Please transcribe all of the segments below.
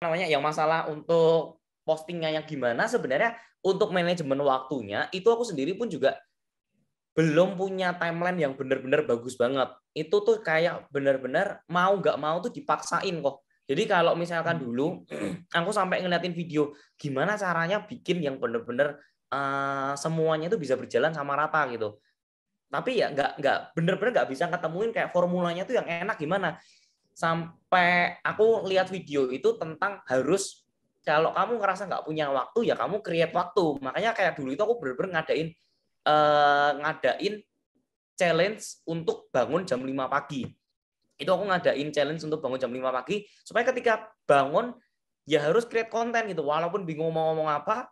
namanya yang masalah untuk postingnya yang gimana, sebenarnya untuk manajemen waktunya itu aku sendiri pun juga belum punya timeline yang benar-benar bagus banget. Itu tuh kayak benar-benar mau nggak mau tuh dipaksain kok. Jadi kalau misalkan dulu aku sampai ngeliatin video gimana caranya bikin yang benar-benar semuanya itu bisa berjalan sama rata gitu. Tapi ya nggak benar-benar nggak bisa ketemuin kayak formulanya tuh yang enak gimana. Sampai aku lihat video itu tentang harus kalau kamu ngerasa nggak punya waktu ya kamu create waktu. Makanya kayak dulu itu aku benar-benar ngadain challenge untuk bangun jam 5 pagi. Itu aku ngadain challenge untuk bangun jam 5 pagi supaya ketika bangun ya harus create konten gitu. Walaupun bingung mau ngomong apa,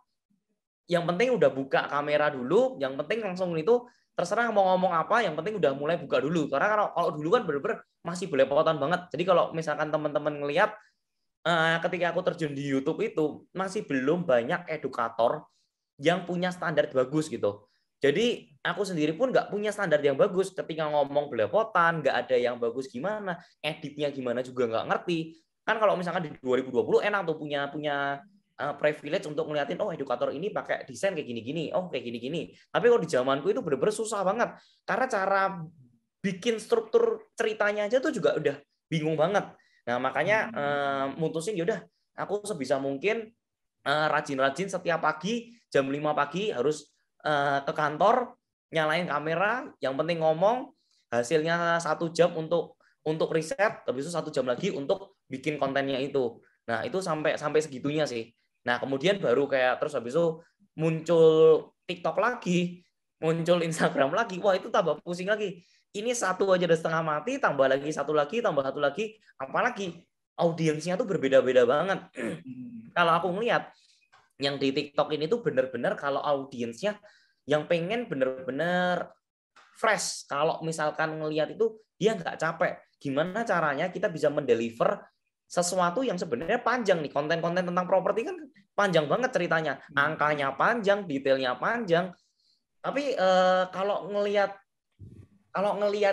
yang penting udah buka kamera dulu, yang penting langsung itu terserah mau ngomong apa, yang penting udah mulai buka dulu. Karena kalau dulu kan bener-bener masih belepotan banget. Jadi kalau misalkan teman-teman ngelihat ketika aku terjun di YouTube itu masih belum banyak edukator yang punya standar bagus gitu. Jadi aku sendiri pun nggak punya standar yang bagus ketika ngomong belepotan, nggak ada yang bagus gimana, editnya gimana juga nggak ngerti. Kan kalau misalkan di 2020 enak tuh punya punya privilege untuk ngeliatin oh edukator ini pakai desain kayak gini-gini, oh kayak gini-gini. Tapi kalau di zamanku itu bener-bener susah banget karena cara bikin struktur ceritanya aja tuh juga udah bingung banget. Nah makanya mutusin yaudah aku sebisa mungkin rajin-rajin setiap pagi jam 5 pagi harus ke kantor nyalain kamera, yang penting ngomong, hasilnya 1 jam untuk riset, habis itu 1 jam lagi untuk bikin kontennya itu. Nah itu sampai sampai segitunya sih. Nah kemudian baru kayak terus habis itu muncul TikTok lagi, muncul Instagram lagi, wah itu tambah pusing lagi. Ini satu aja udah setengah mati, tambah lagi satu lagi, tambah satu lagi, apalagi audiensnya tuh berbeda-beda banget. Kalau aku ngeliat yang di TikTok ini tuh bener-bener kalau audiensnya yang pengen bener-bener fresh. Kalau misalkan ngelihat itu dia nggak capek. Gimana caranya kita bisa mendeliver sesuatu yang sebenarnya panjang nih, konten-konten tentang properti kan panjang banget ceritanya, angkanya panjang, detailnya panjang. Tapi kalau ngelihat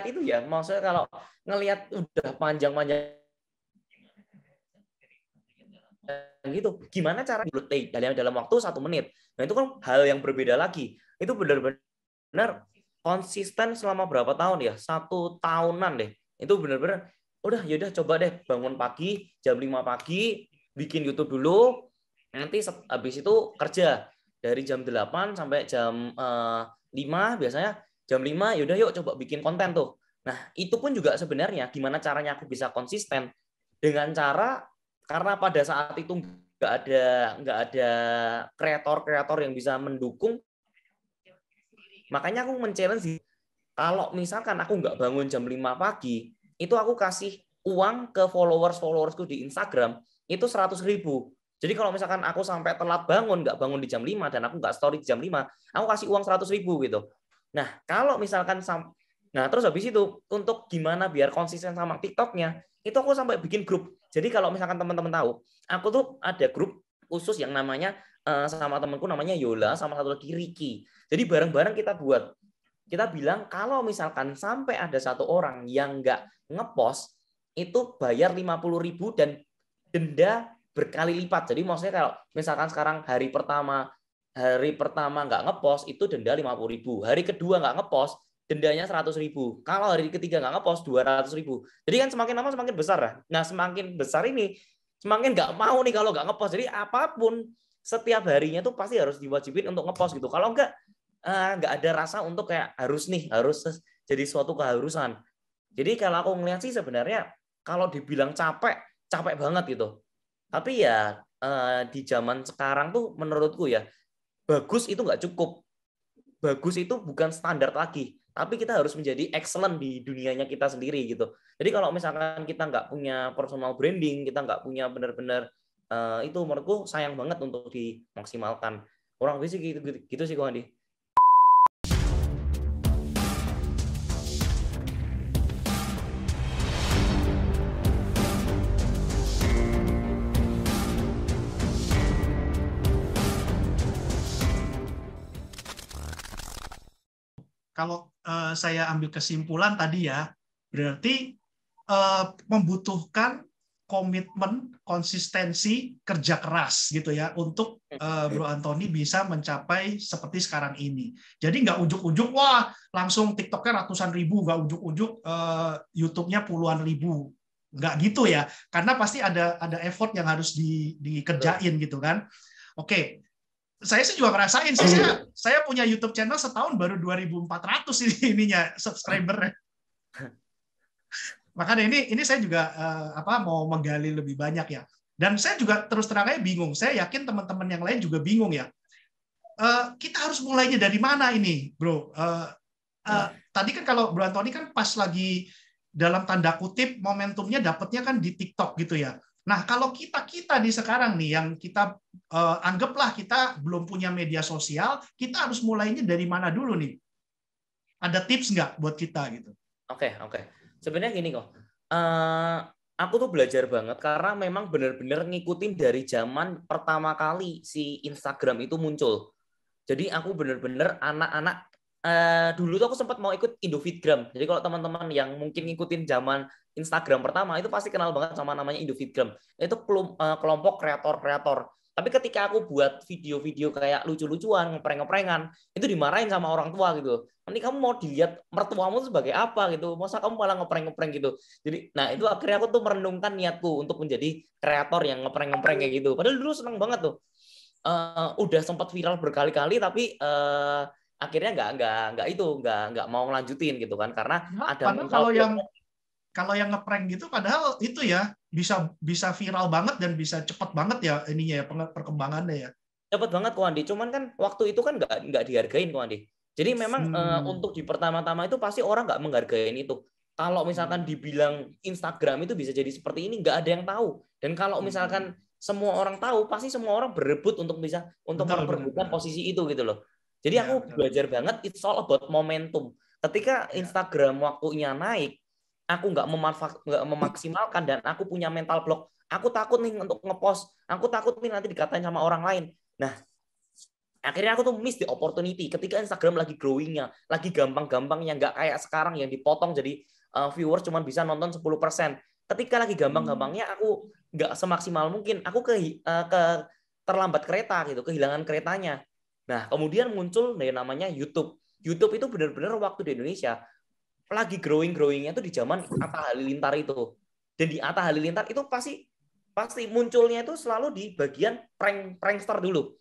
itu ya, maksudnya kalau ngelihat udah panjang-panjang gitu, gimana cara take dalam waktu 1 menit. Nah itu kan hal yang berbeda lagi. Itu benar-benar konsisten selama berapa tahun ya? 1 tahunan deh. Itu benar-benar udah yaudah coba deh bangun pagi jam 5 pagi bikin YouTube dulu. Nanti habis itu kerja dari jam 8 sampai jam 5 biasanya jam 5 yaudah yuk coba bikin konten tuh. Nah, itu pun juga sebenarnya gimana caranya aku bisa konsisten dengan cara karena pada saat itu nggak ada kreator-kreator yang bisa mendukung, makanya aku men-challenge kalau misalkan aku nggak bangun jam 5 pagi, itu aku kasih uang ke followersku di Instagram itu 100.000. Jadi kalau misalkan aku sampai telat bangun, nggak bangun di jam 5 dan aku nggak story di jam 5, aku kasih uang 100.000 gitu. Nah, kalau misalkan nah terus habis itu untuk gimana biar konsisten sama TikToknya, itu aku sampai bikin grup. Jadi kalau misalkan teman-teman tahu, aku tuh ada grup khusus yang namanya sama temanku namanya Yola sama satu lagi Ricky. Jadi bareng-bareng kita bilang kalau misalkan sampai ada satu orang yang nggak ngepost itu bayar 50.000 dan denda berkali lipat. Jadi maksudnya kalau misalkan sekarang hari pertama nggak ngepost itu denda 50.000, hari kedua nggak ngepost dendanya 100.000, kalau hari ketiga nggak ngepost 200.000. Jadi kan semakin lama semakin besar lah. Nah semakin besar ini semakin nggak mau nih kalau nggak ngepost. Jadi apapun setiap harinya tuh pasti harus diwajibin untuk ngepost gitu. Kalau nggak ada rasa untuk kayak harus jadi suatu keharusan. Jadi kalau aku ngeliat sih sebenarnya kalau dibilang capek, capek banget gitu. Tapi ya di zaman sekarang tuh menurutku ya bagus itu nggak cukup. Bagus itu bukan standar lagi. Tapi kita harus menjadi excellent di dunianya kita sendiri gitu. Jadi kalau misalkan kita nggak punya personal branding, kita nggak punya benar-benar itu menurutku sayang banget untuk dimaksimalkan. Orang sih gitu sih kok Andi. Kalau saya ambil kesimpulan tadi ya, berarti membutuhkan komitmen, konsistensi, kerja keras gitu ya untuk Bro Antoni bisa mencapai seperti sekarang ini. Jadi nggak ujuk-ujuk wah langsung TikToknya ratusan ribu, nggak ujuk-ujuk YouTube-nya puluhan ribu, nggak gitu ya. Karena pasti ada effort yang harus dikerjain gitu kan. Oke, saya sih juga ngerasain sih, saya punya YouTube channel setahun baru 2.400 ininya subscriber. Makanya ini saya juga mau menggali lebih banyak ya. Dan saya juga terus terang aja bingung. Saya yakin teman-teman yang lain juga bingung ya. Kita harus mulainya dari mana ini, Bro? Tadi kan kalau Bro Antoni kan pas lagi dalam tanda kutip momentumnya dapatnya kan di TikTok gitu ya. Nah, kalau kita di sekarang nih yang kita anggaplah kita belum punya media sosial, kita harus mulainya dari mana dulu nih? Ada tips nggak buat kita gitu? Oke. Sebenarnya gini kok. Aku tuh belajar banget karena memang benar-benar ngikutin dari zaman pertama kali si Instagram itu muncul. Jadi aku benar-benar anak-anak dulu tuh aku sempat mau ikut Indofitgram. Jadi kalau teman-teman yang mungkin ngikutin zaman Instagram pertama itu pasti kenal banget sama namanya Indofitgram. Itu kelompok kreator-kreator. Tapi ketika aku buat video-video kayak lucu-lucuan, ngeprank-ngeprangan, itu dimarahin sama orang tua gitu. Nanti kamu mau dilihat mertuamu sebagai apa gitu. Masa kamu malah ngeprank-ngeprank gitu. Jadi, nah itu akhirnya aku tuh merenungkan niatku untuk menjadi kreator yang ngeprank-ngeprank kayak gitu. Padahal dulu seneng banget tuh. Udah sempat viral berkali-kali tapi akhirnya nggak mau ngelanjutin gitu kan karena ada mental kalau yang ngeprank gitu padahal itu ya bisa viral banget dan bisa cepat banget ya ininya ya perkembangannya ya. Cepet banget kok Andi, cuman kan waktu itu kan nggak dihargain kok Andi. Jadi memang untuk di pertama-tama itu pasti orang nggak menghargain itu. Kalau misalkan dibilang Instagram itu bisa jadi seperti ini, nggak ada yang tahu. Dan kalau misalkan semua orang tahu, pasti semua orang berebut untuk bisa memperebutkan posisi itu gitu loh. Jadi aku belajar banget, it's all about momentum. Ketika Instagram waktunya naik, aku nggak memaksimalkan dan aku punya mental block. Aku takut nih untuk ngepost. Aku takut nih nanti dikatain sama orang lain. Nah, akhirnya aku tuh miss the opportunity ketika Instagram lagi growing-nya, lagi gampang-gampangnya, nggak kayak sekarang yang dipotong jadi viewers cuma bisa nonton 10%. Ketika lagi gampang-gampangnya, aku nggak semaksimal mungkin. Aku terlambat kereta gitu, kehilangan keretanya. Nah, kemudian muncul namanya YouTube. YouTube itu benar-benar waktu di Indonesia lagi growing-growingnya tuh di zaman Atta Halilintar itu. Dan di Atta Halilintar itu pasti munculnya itu selalu di bagian prankster dulu.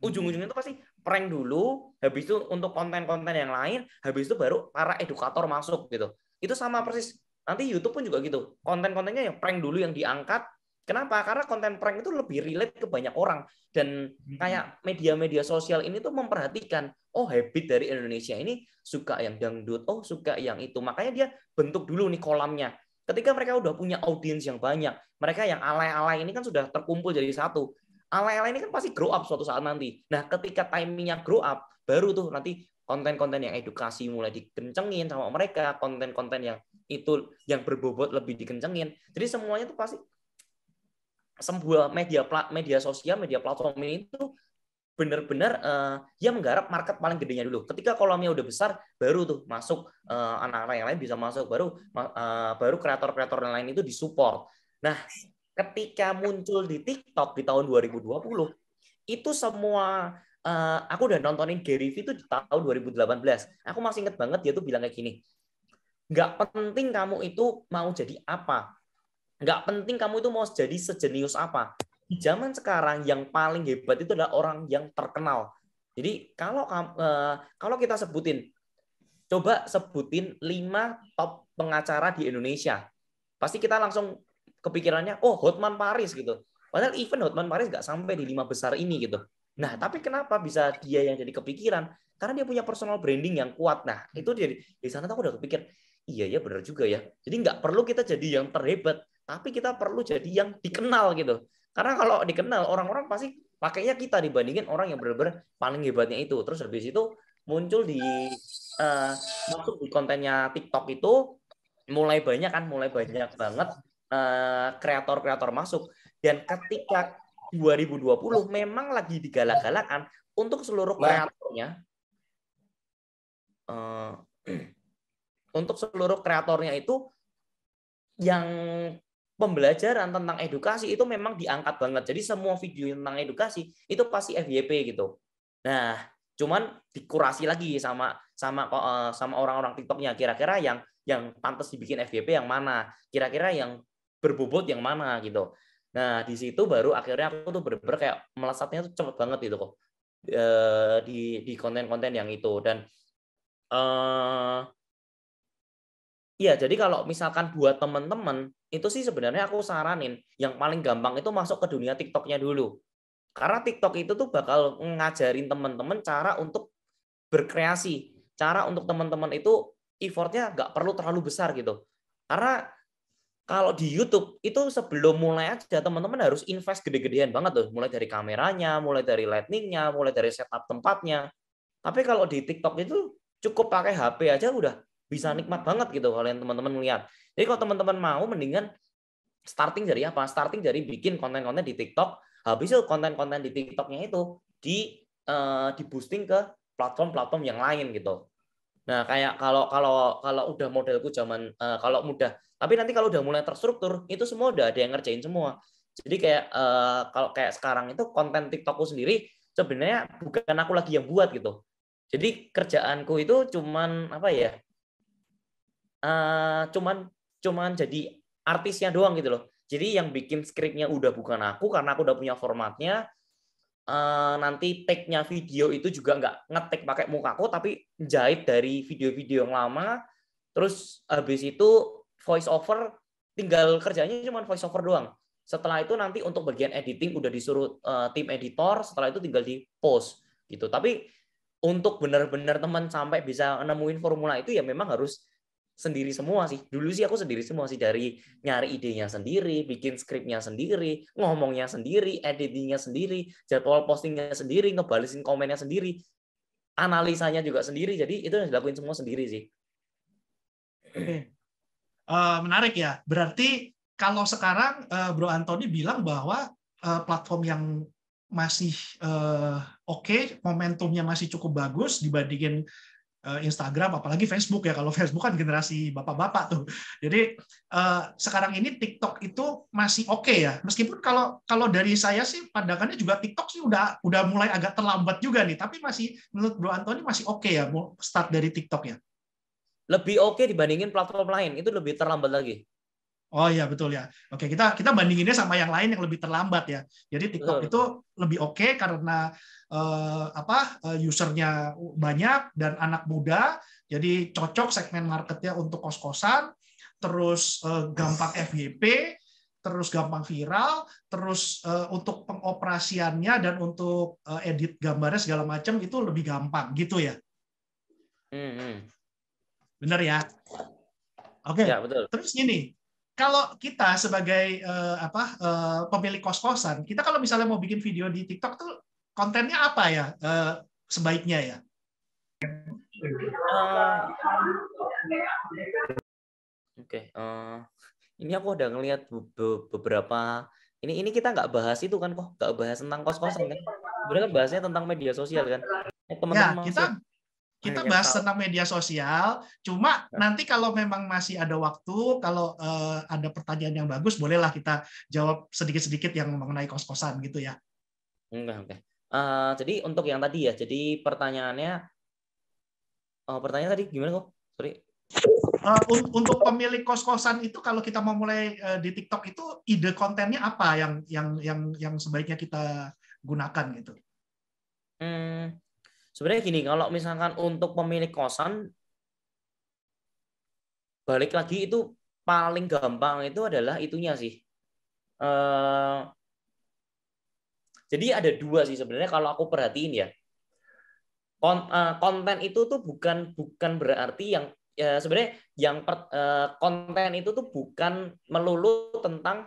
Ujung-ujungnya itu pasti prank dulu, habis itu untuk konten-konten yang lain, habis itu baru para edukator masuk gitu. Itu sama persis. Nanti YouTube pun juga gitu. Konten-kontennya yang prank dulu yang diangkat. Kenapa? Karena konten prank itu lebih relate ke banyak orang. Dan kayak media-media sosial ini tuh memperhatikan, oh habit dari Indonesia ini suka yang dangdut, oh suka yang itu. Makanya dia bentuk dulu nih kolamnya. Ketika mereka udah punya audiens yang banyak, mereka yang alay-alay ini kan sudah terkumpul jadi satu. Alay-alay ini kan pasti grow up suatu saat nanti. Nah, ketika timingnya grow up, baru tuh nanti konten-konten yang edukasi mulai dikencengin sama mereka, konten-konten yang itu yang berbobot lebih dikencengin. Jadi semuanya tuh pasti sebuah media sosial, media platform ini tuh benar-benar dia menggarap market paling gedenya dulu. Ketika kolomnya udah besar, baru tuh masuk anak-anak yang lain bisa masuk, baru kreator-kreator yang lain itu disupport. Nah, ketika muncul di TikTok di tahun 2020, itu semua aku udah nontonin Gary Vee itu di tahun 2018. Aku masih inget banget dia tuh bilang kayak gini, nggak penting kamu itu mau jadi apa, nggak penting kamu itu mau jadi sejenius apa. Di zaman sekarang yang paling hebat itu adalah orang yang terkenal. Jadi kalau kita coba sebutin 5 top pengacara di Indonesia. Pasti kita langsung kepikirannya, oh Hotman Paris gitu. Padahal even Hotman Paris nggak sampai di 5 besar ini gitu. Nah, tapi kenapa bisa dia yang jadi kepikiran? Karena dia punya personal branding yang kuat. Nah, itu di sana aku udah kepikir, iya ya benar juga ya. Jadi nggak perlu kita jadi yang terhebat, tapi kita perlu jadi yang dikenal gitu. Karena kalau dikenal, orang-orang pasti pakainya kita dibandingin orang yang benar-benar paling hebatnya itu. Terus habis itu muncul masuk di kontennya TikTok itu mulai banyak banget kreator-kreator masuk. Dan ketika 2020 memang lagi digalak-galakan untuk seluruh kreatornya itu yang pembelajaran tentang edukasi itu memang diangkat banget. Jadi semua video tentang edukasi itu pasti FYP gitu. Nah, cuman dikurasi lagi sama orang-orang TikToknya. Kira-kira yang pantas dibikin FYP yang mana? Kira-kira yang berbobot yang mana gitu. Nah, di situ baru akhirnya aku tuh bener-bener kayak melesatnya tuh cepet banget gitu kok. Di konten-konten yang itu. Dan iya, jadi kalau misalkan buat teman-teman, itu sih sebenarnya aku saranin yang paling gampang itu masuk ke dunia TikTok-nya dulu. Karena TikTok itu tuh bakal ngajarin teman-teman cara untuk berkreasi. Cara untuk teman-teman itu effortnya nggak perlu terlalu besar gitu. Karena kalau di YouTube itu sebelum mulai aja teman-teman harus invest gede-gedean banget tuh. Mulai dari kameranya, mulai dari lighting-nya, mulai dari setup tempatnya. Tapi kalau di TikTok itu cukup pakai HP aja udah bisa nikmat banget gitu kalau yang teman-teman lihat. Jadi kalau teman-teman mau mendingan starting dari apa? Starting dari bikin konten-konten di TikTok, habis itu konten-konten di TikTok-nya itu di boosting ke platform-platform yang lain gitu. Nah, kayak kalau udah modelku zaman kalau mudah, tapi nanti kalau udah mulai terstruktur, itu semua udah ada yang ngerjain semua. Jadi kayak kalau kayak sekarang itu konten TikTokku sendiri sebenarnya bukan aku lagi yang buat gitu. Jadi kerjaanku itu cuman apa ya? Cuman jadi artisnya doang gitu loh. Jadi yang bikin skripnya udah bukan aku karena aku udah punya formatnya. Nanti take-nya video itu juga nggak ngetik pakai mukaku tapi jahit dari video-video yang lama. Terus habis itu voice over, tinggal kerjanya cuma voice over doang. Setelah itu nanti untuk bagian editing udah disuruh tim editor, setelah itu tinggal di post gitu. Tapi untuk benar-benar teman sampai bisa nemuin formula itu ya memang harus sendiri semua sih. Dulu sih aku sendiri semua sih, dari nyari idenya sendiri, bikin skripnya sendiri, ngomongnya sendiri, editingnya sendiri, jadwal postingnya sendiri, ngebalesin komennya sendiri, analisanya juga sendiri. Jadi itu yang dilakuin semua sendiri sih. Menarik ya. Berarti kalau sekarang Bro Antoni bilang bahwa platform yang masih oke, momentumnya masih cukup bagus dibandingin Instagram, apalagi Facebook ya. Kalau Facebook kan generasi bapak-bapak tuh. Jadi sekarang ini TikTok itu masih oke ya. Meskipun kalau dari saya sih pandangannya juga TikTok sih udah mulai agak terlambat juga nih. Tapi masih menurut Bro Antoni masih oke ya mau start dari TikTok ya. Lebih oke dibandingin platform lain, itu lebih terlambat lagi. Oh iya betul ya. Oke, kita bandinginnya sama yang lain yang lebih terlambat ya. Jadi TikTok Betul. itu lebih oke karena usernya banyak dan anak muda, jadi cocok segmen marketnya untuk kos-kosan, terus gampang FYP, terus gampang viral, terus untuk pengoperasiannya dan untuk edit gambarnya segala macam itu lebih gampang gitu ya. Benar ya? Oke. Ya, betul. Terus gini, kalau kita sebagai pemilik kos-kosan, kita kalau misalnya mau bikin video di TikTok tuh kontennya apa ya sebaiknya ya? Oke. Ini aku udah ngelihat beberapa. Ini kita nggak bahas itu kan kok, nggak bahas tentang kos-kosan kan? Sebenarnya kan bahasnya tentang media sosial kan? Teman-teman Ya, kita bahas tentang media sosial. Cuma nanti kalau memang masih ada waktu, kalau ada pertanyaan yang bagus, bolehlah kita jawab sedikit-sedikit yang mengenai kos-kosan gitu ya. Oke. Jadi untuk yang tadi ya, jadi pertanyaan tadi gimana kok? Sorry. Untuk pemilik kos-kosan itu kalau kita mau mulai di TikTok itu ide kontennya apa yang sebaiknya kita gunakan gitu? Sebenarnya gini, kalau misalkan untuk pemilik kosan, balik lagi itu paling gampang itu adalah itunya sih. Jadi ada dua sih sebenarnya kalau aku perhatiin ya. Konten itu tuh bukan berarti yang ya sebenarnya konten itu tuh bukan melulu tentang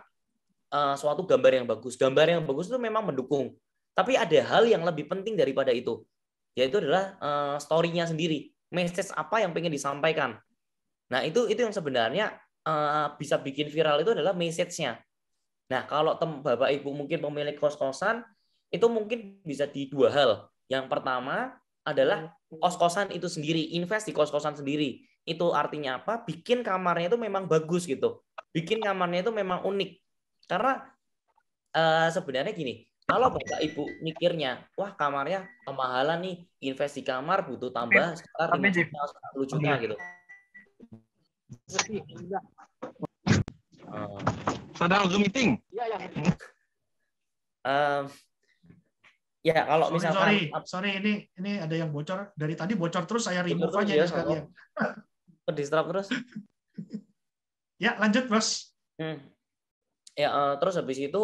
suatu gambar yang bagus. Gambar yang bagus itu memang mendukung. Tapi ada hal yang lebih penting daripada itu, yaitu adalah story-nya sendiri. Message apa yang pengen disampaikan. Nah, itu yang sebenarnya bisa bikin viral itu adalah message-nya. Nah, kalau Bapak Ibu mungkin pemilik kos-kosan, itu mungkin bisa di dua hal. Yang pertama adalah kos-kosan itu sendiri, invest di kos-kosan sendiri. Itu artinya apa? Bikin kamarnya itu memang bagus gitu. bikin kamarnya itu memang unik. Karena sebenarnya gini, kalau bapak ibu mikirnya, wah kamarnya kemahalan nih, invest di kamar butuh tambah sekitar 5 juta, 10 juta gitu. Sedang Zoom meeting. Ya kalau misalkan sorry ini ada yang bocor dari tadi, bocor terus, saya remove terus aja ya, sekalian. Ke-disrupt terus. Ya lanjut bos. Ya terus habis itu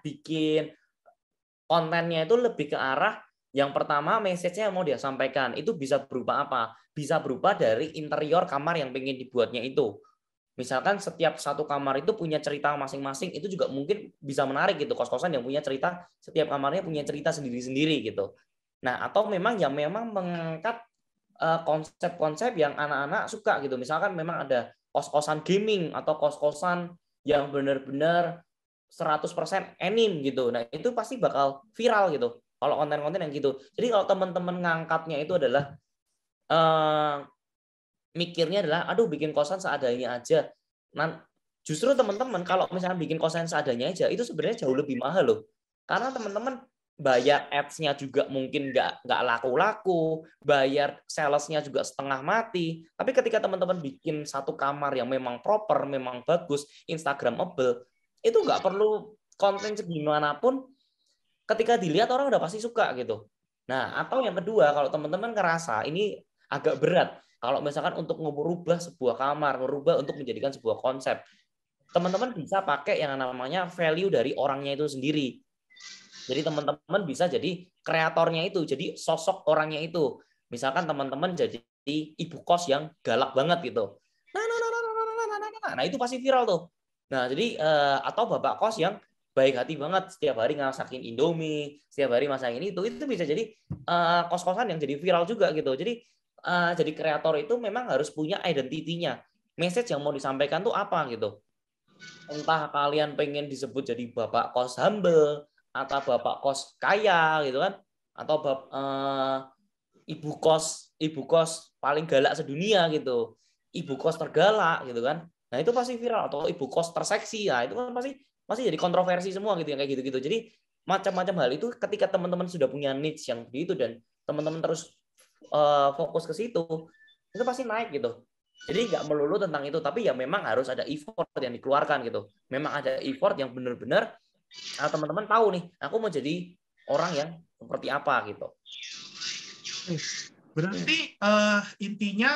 bikin kontennya itu lebih ke arah yang pertama, message-nya yang mau dia sampaikan itu bisa berupa apa? Bisa berupa dari interior kamar yang pengen dibuatnya itu. Misalkan setiap satu kamar itu punya cerita masing-masing, itu juga mungkin bisa menarik gitu. Kos-kosan yang punya cerita, setiap kamarnya punya cerita sendiri-sendiri gitu. Nah, atau memang mengangkat konsep-konsep yang anak-anak suka gitu. Misalkan memang ada kos-kosan gaming atau kos-kosan yang benar-benar 100% anime gitu. Nah, itu pasti bakal viral gitu. Kalau konten-konten yang gitu. Jadi kalau teman-teman ngangkatnya itu adalah mikirnya adalah aduh bikin kosan seadanya aja. Nah, justru teman-teman kalau misalnya bikin kosan seadanya aja itu sebenarnya jauh lebih mahal loh. Karena teman-teman bayar ads-nya juga mungkin nggak laku-laku, bayar sales-nya juga setengah mati. Tapi ketika teman-teman bikin satu kamar yang memang proper, memang bagus, instagramable, itu nggak perlu konten segimanapun, ketika dilihat orang udah pasti suka gitu. Nah, atau yang kedua, kalau teman-teman ngerasa ini agak berat, kalau misalkan untuk merubah sebuah kamar, merubah untuk menjadikan sebuah konsep, teman-teman bisa pakai yang namanya value dari orangnya itu sendiri. Jadi teman-teman bisa jadi kreatornya itu, jadi sosok orangnya itu. Misalkan teman-teman jadi ibu kos yang galak banget gitu. Nah, itu pasti viral tuh. Nah, jadi atau bapak kos yang baik hati banget, setiap hari ngasakin Indomie, setiap hari masakin itu bisa jadi kos-kosan yang jadi viral juga gitu. Jadi kreator itu memang harus punya identitinya. Message yang mau disampaikan tuh apa gitu. Entah kalian pengen disebut jadi bapak kos humble atau bapak kos kaya gitu kan, atau ibu kos paling galak sedunia gitu, ibu kos tergalak gitu kan. Nah, itu pasti viral. Atau ibu kos terseksi. Nah, itu kan pasti jadi kontroversi semua gitu yang kayak gitu-gitu. Jadi macam-macam hal itu ketika teman-teman sudah punya niche yang begitu dan teman-teman terus fokus ke situ, itu pasti naik gitu. Jadi nggak melulu tentang itu, tapi ya memang harus ada effort yang dikeluarkan gitu. Memang ada effort yang benar-benar teman-teman tahu nih, aku mau jadi orang yang seperti apa gitu. Berarti intinya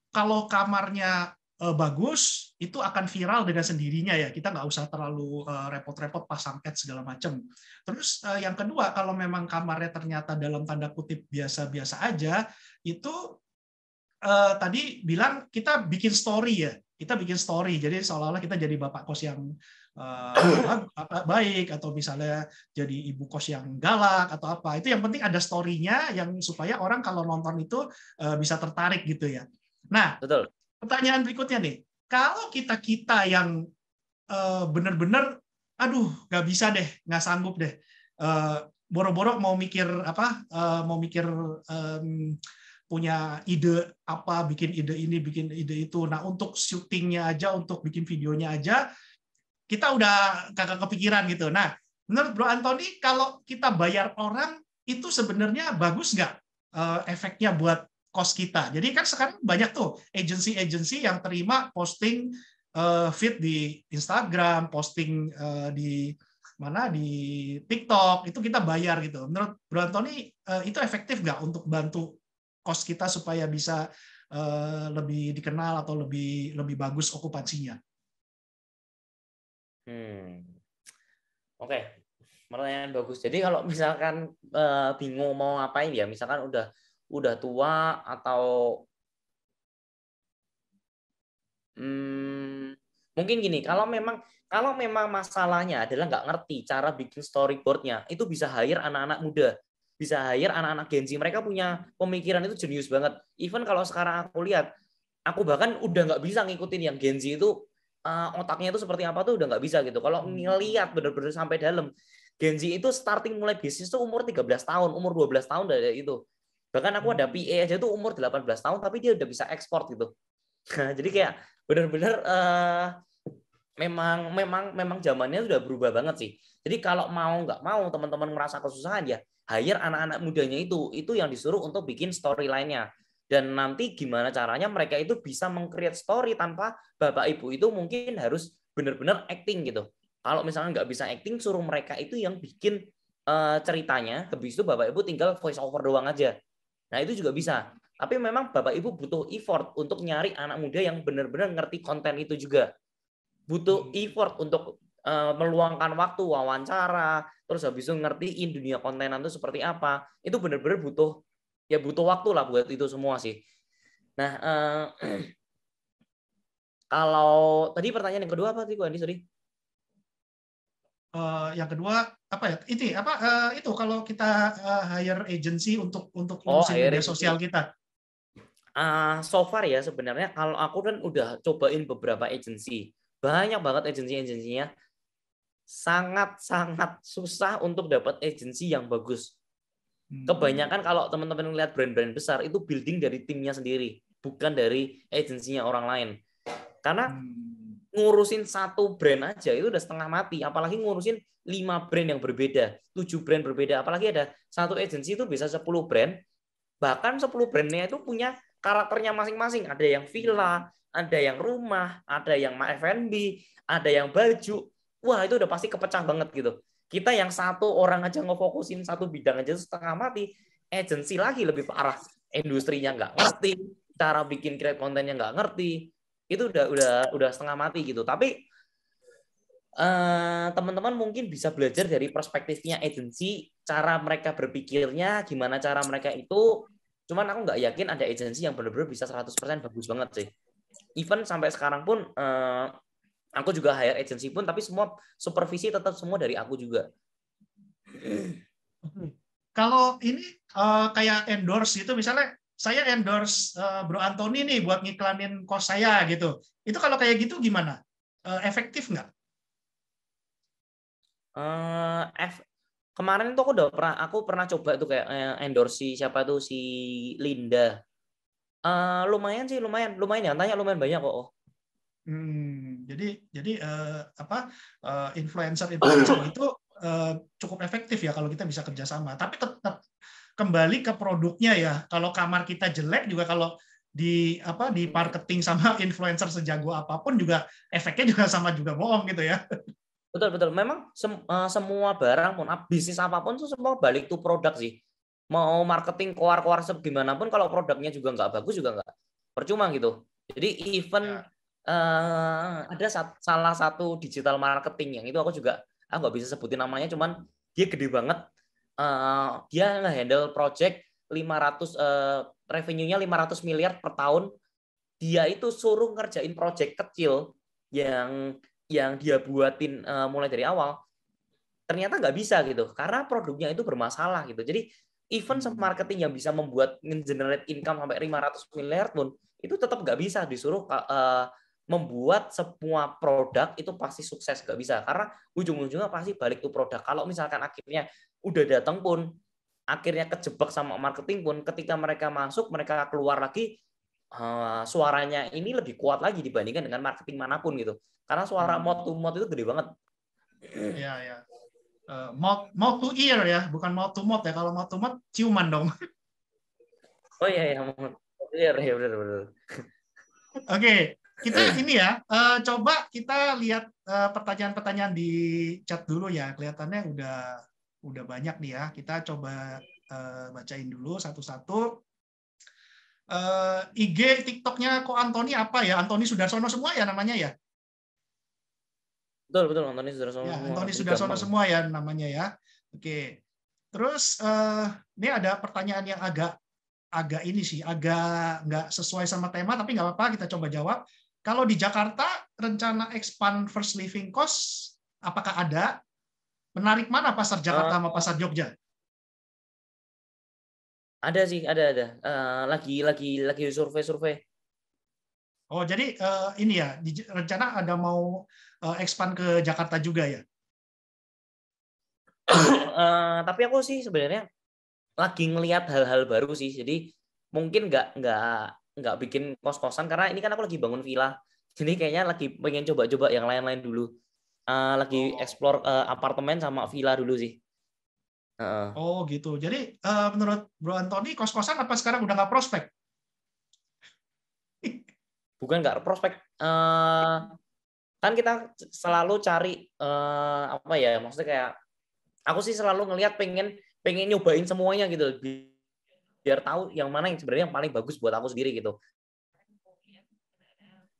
kalau kamarnya bagus, itu akan viral dengan sendirinya ya. Kita nggak usah terlalu repot-repot pasang ads segala macam. Terus yang kedua, kalau memang kamarnya ternyata dalam tanda kutip biasa-biasa aja, itu tadi bilang kita bikin story ya. Kita bikin story, jadi seolah-olah kita jadi bapak kos yang baik, atau misalnya jadi ibu kos yang galak atau apa. Itu yang penting ada story-nya yang supaya orang kalau nonton itu bisa tertarik gitu ya. Nah, betul. Pertanyaan berikutnya nih, kalau kita yang benar-benar, aduh nggak bisa deh, nggak sanggup deh, boro-boro mau mikir punya ide apa, bikin ide ini, bikin ide itu. Nah, untuk syutingnya aja, untuk bikin videonya aja, kita udah kagak kepikiran gitu. Nah, menurut Bro Antoni, kalau kita bayar orang, itu sebenarnya bagus nggak efeknya buat kos kita? Jadi kan sekarang banyak tuh agency yang terima posting feed di Instagram, posting di TikTok, itu kita bayar gitu. Menurut Bro Antoni, itu efektif nggak untuk bantu kos kita supaya bisa lebih dikenal atau lebih bagus okupansinya? Oke, pertanyaan bagus. Jadi kalau misalkan bingung mau ngapain ya, misalkan udah tua atau mungkin gini, kalau memang masalahnya adalah nggak ngerti cara bikin storyboardnya, itu bisa hire anak-anak muda, bisa hire anak-anak Gen Z. Mereka punya pemikiran itu jenius banget. Even kalau sekarang aku lihat, aku bahkan udah nggak bisa ngikutin yang Gen Z itu otaknya itu seperti apa tuh udah nggak bisa gitu. Kalau ngelihat bener-bener sampai dalam, Gen Z itu starting mulai bisnis tuh umur 13 tahun, umur 12 tahun dari itu. Bahkan aku ada PA aja tuh umur 18 tahun, tapi dia udah bisa ekspor gitu. Jadi kayak benar-benar memang zamannya sudah berubah banget sih. Jadi kalau mau nggak mau teman-teman merasa kesusahan ya hire anak-anak mudanya itu yang disuruh untuk bikin storyline-nya. Dan nanti gimana caranya mereka itu bisa meng-create story tanpa bapak ibu itu mungkin harus benar-benar acting gitu. Kalau misalnya nggak bisa acting, suruh mereka itu yang bikin ceritanya, habis itu bapak ibu tinggal voice over doang aja. Nah itu juga bisa. Tapi memang bapak ibu butuh effort untuk nyari anak muda yang benar-benar ngerti konten itu juga. Butuh effort untuk meluangkan waktu wawancara, terus habis itu ngertiin dunia kontenan itu seperti apa. Itu benar-benar butuh waktu lah buat itu semua sih. Nah, kalau tadi pertanyaan yang kedua apa sih, Bu Andi? Sorry. Yang kedua apa ya? Itu kalau kita hire agency untuk ngurusin media sosial kita. So far ya sebenarnya kalau aku kan udah cobain beberapa agency, banyak banget agensinya, sangat susah untuk dapat agency yang bagus. Kebanyakan kalau teman-teman lihat brand-brand besar itu building dari timnya sendiri, bukan dari agensinya orang lain. Karena ngurusin satu brand aja itu udah setengah mati, apalagi ngurusin 5 brand yang berbeda, 7 brand berbeda, apalagi ada satu agensi itu bisa 10 brand, bahkan 10 brandnya itu punya karakternya masing-masing, ada yang villa, ada yang rumah, ada yang F&B, ada yang baju, wah itu udah pasti kepecah banget gitu. Kita yang satu orang aja ngefokusin satu bidang aja setengah mati, agensi lagi lebih parah, industrinya nggak ngerti, cara bikin create kontennya nggak ngerti, itu udah setengah mati gitu. Tapi teman-teman mungkin bisa belajar dari perspektifnya agensi, cara mereka berpikirnya, gimana cara mereka itu. Cuman aku nggak yakin ada agensi yang benar-benar bisa 100% bagus banget sih. Even sampai sekarang pun aku juga hire agensi pun, tapi semua supervisi tetap semua dari aku juga. Kalau ini kayak endorse gitu, misalnya saya endorse Bro Antoni nih buat ngiklanin kos saya gitu. Itu kalau kayak gitu gimana? Efektif nggak? Kemarin tuh aku pernah coba tuh kayak endorse siapa tuh si Linda. Lumayan sih, lumayan yang tanya lumayan banyak kok. Jadi influencer itu cukup efektif ya kalau kita bisa kerjasama. Tapi tetap kembali ke produknya ya. Kalau kamar kita jelek juga kalau di marketing sama influencer sejago apapun juga efeknya juga sama juga bohong gitu ya. Betul. Memang semua barang pun bisnis apapun tuh semua balik tuh produk sih. Mau marketing keluar gimana pun kalau produknya juga nggak bagus juga nggak percuma gitu. Jadi even ada salah satu digital marketing yang itu aku nggak bisa sebutin namanya, cuman dia gede banget. Dia nge-handle project 500 revenue-nya 500 miliar per tahun. Dia itu suruh ngerjain project kecil yang dia buatin mulai dari awal, ternyata nggak bisa gitu karena produknya itu bermasalah gitu. Jadi even marketing yang bisa membuat generate income sampai 500 miliar pun itu tetap nggak bisa disuruh membuat semua produk itu pasti sukses, nggak bisa karena ujung-ujungnya pasti balik ke produk. Kalau misalkan akhirnya udah datang pun akhirnya kejebak sama marketing pun, ketika mereka masuk mereka keluar lagi suaranya ini lebih kuat lagi dibandingkan dengan marketing manapun gitu. Karena suara mouth to mouth itu gede banget. Ya. Mouth to ear ya, bukan mouth to mouth ya. Kalau mouth to mouth ciuman dong. Oh iya benar. Oke, kita ini ya, coba kita lihat pertanyaan-pertanyaan di chat dulu ya. Kelihatannya udah banyak nih ya. Kita coba bacain dulu satu-satu. IG, TikToknya kok Antoni apa ya? Antoni Sudarsono semua ya namanya ya? Betul, Antoni Sudarsono ya, semua. Antoni Sudarsono semua ya namanya ya. Oke. Terus ini ada pertanyaan yang agak ini sih, agak nggak sesuai sama tema, tapi nggak apa-apa, kita coba jawab. Kalau di Jakarta, rencana expand first living cost, apakah ada? Menarik mana pasar Jakarta sama pasar Jogja? Ada sih, ada. Lagi survei. Oh, jadi ini ya, rencana ada mau expand ke Jakarta juga ya? Tapi aku sih sebenarnya lagi ngelihat hal-hal baru sih. Jadi mungkin nggak bikin kos-kosan karena ini kan aku lagi bangun villa Jadi kayaknya lagi pengen coba-coba yang lain-lain dulu. Lagi explore apartemen sama villa dulu sih. Oh gitu. Jadi menurut Bro Antoni kos-kosan apa sekarang udah nggak prospek? Bukan nggak prospek. Kan kita selalu cari apa ya? Maksudnya kayak aku sih selalu ngelihat pengen nyobain semuanya gitu. Biar tahu yang mana yang sebenarnya yang paling bagus buat aku sendiri gitu.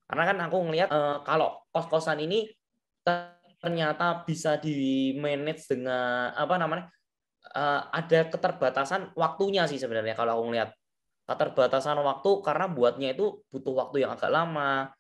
Karena kan aku ngelihat kalau kos-kosan ini ternyata bisa di manage dengan apa namanya? Ada keterbatasan waktunya sih sebenarnya kalau aku ngelihat. Keterbatasan waktu karena buatnya itu butuh waktu yang agak lama,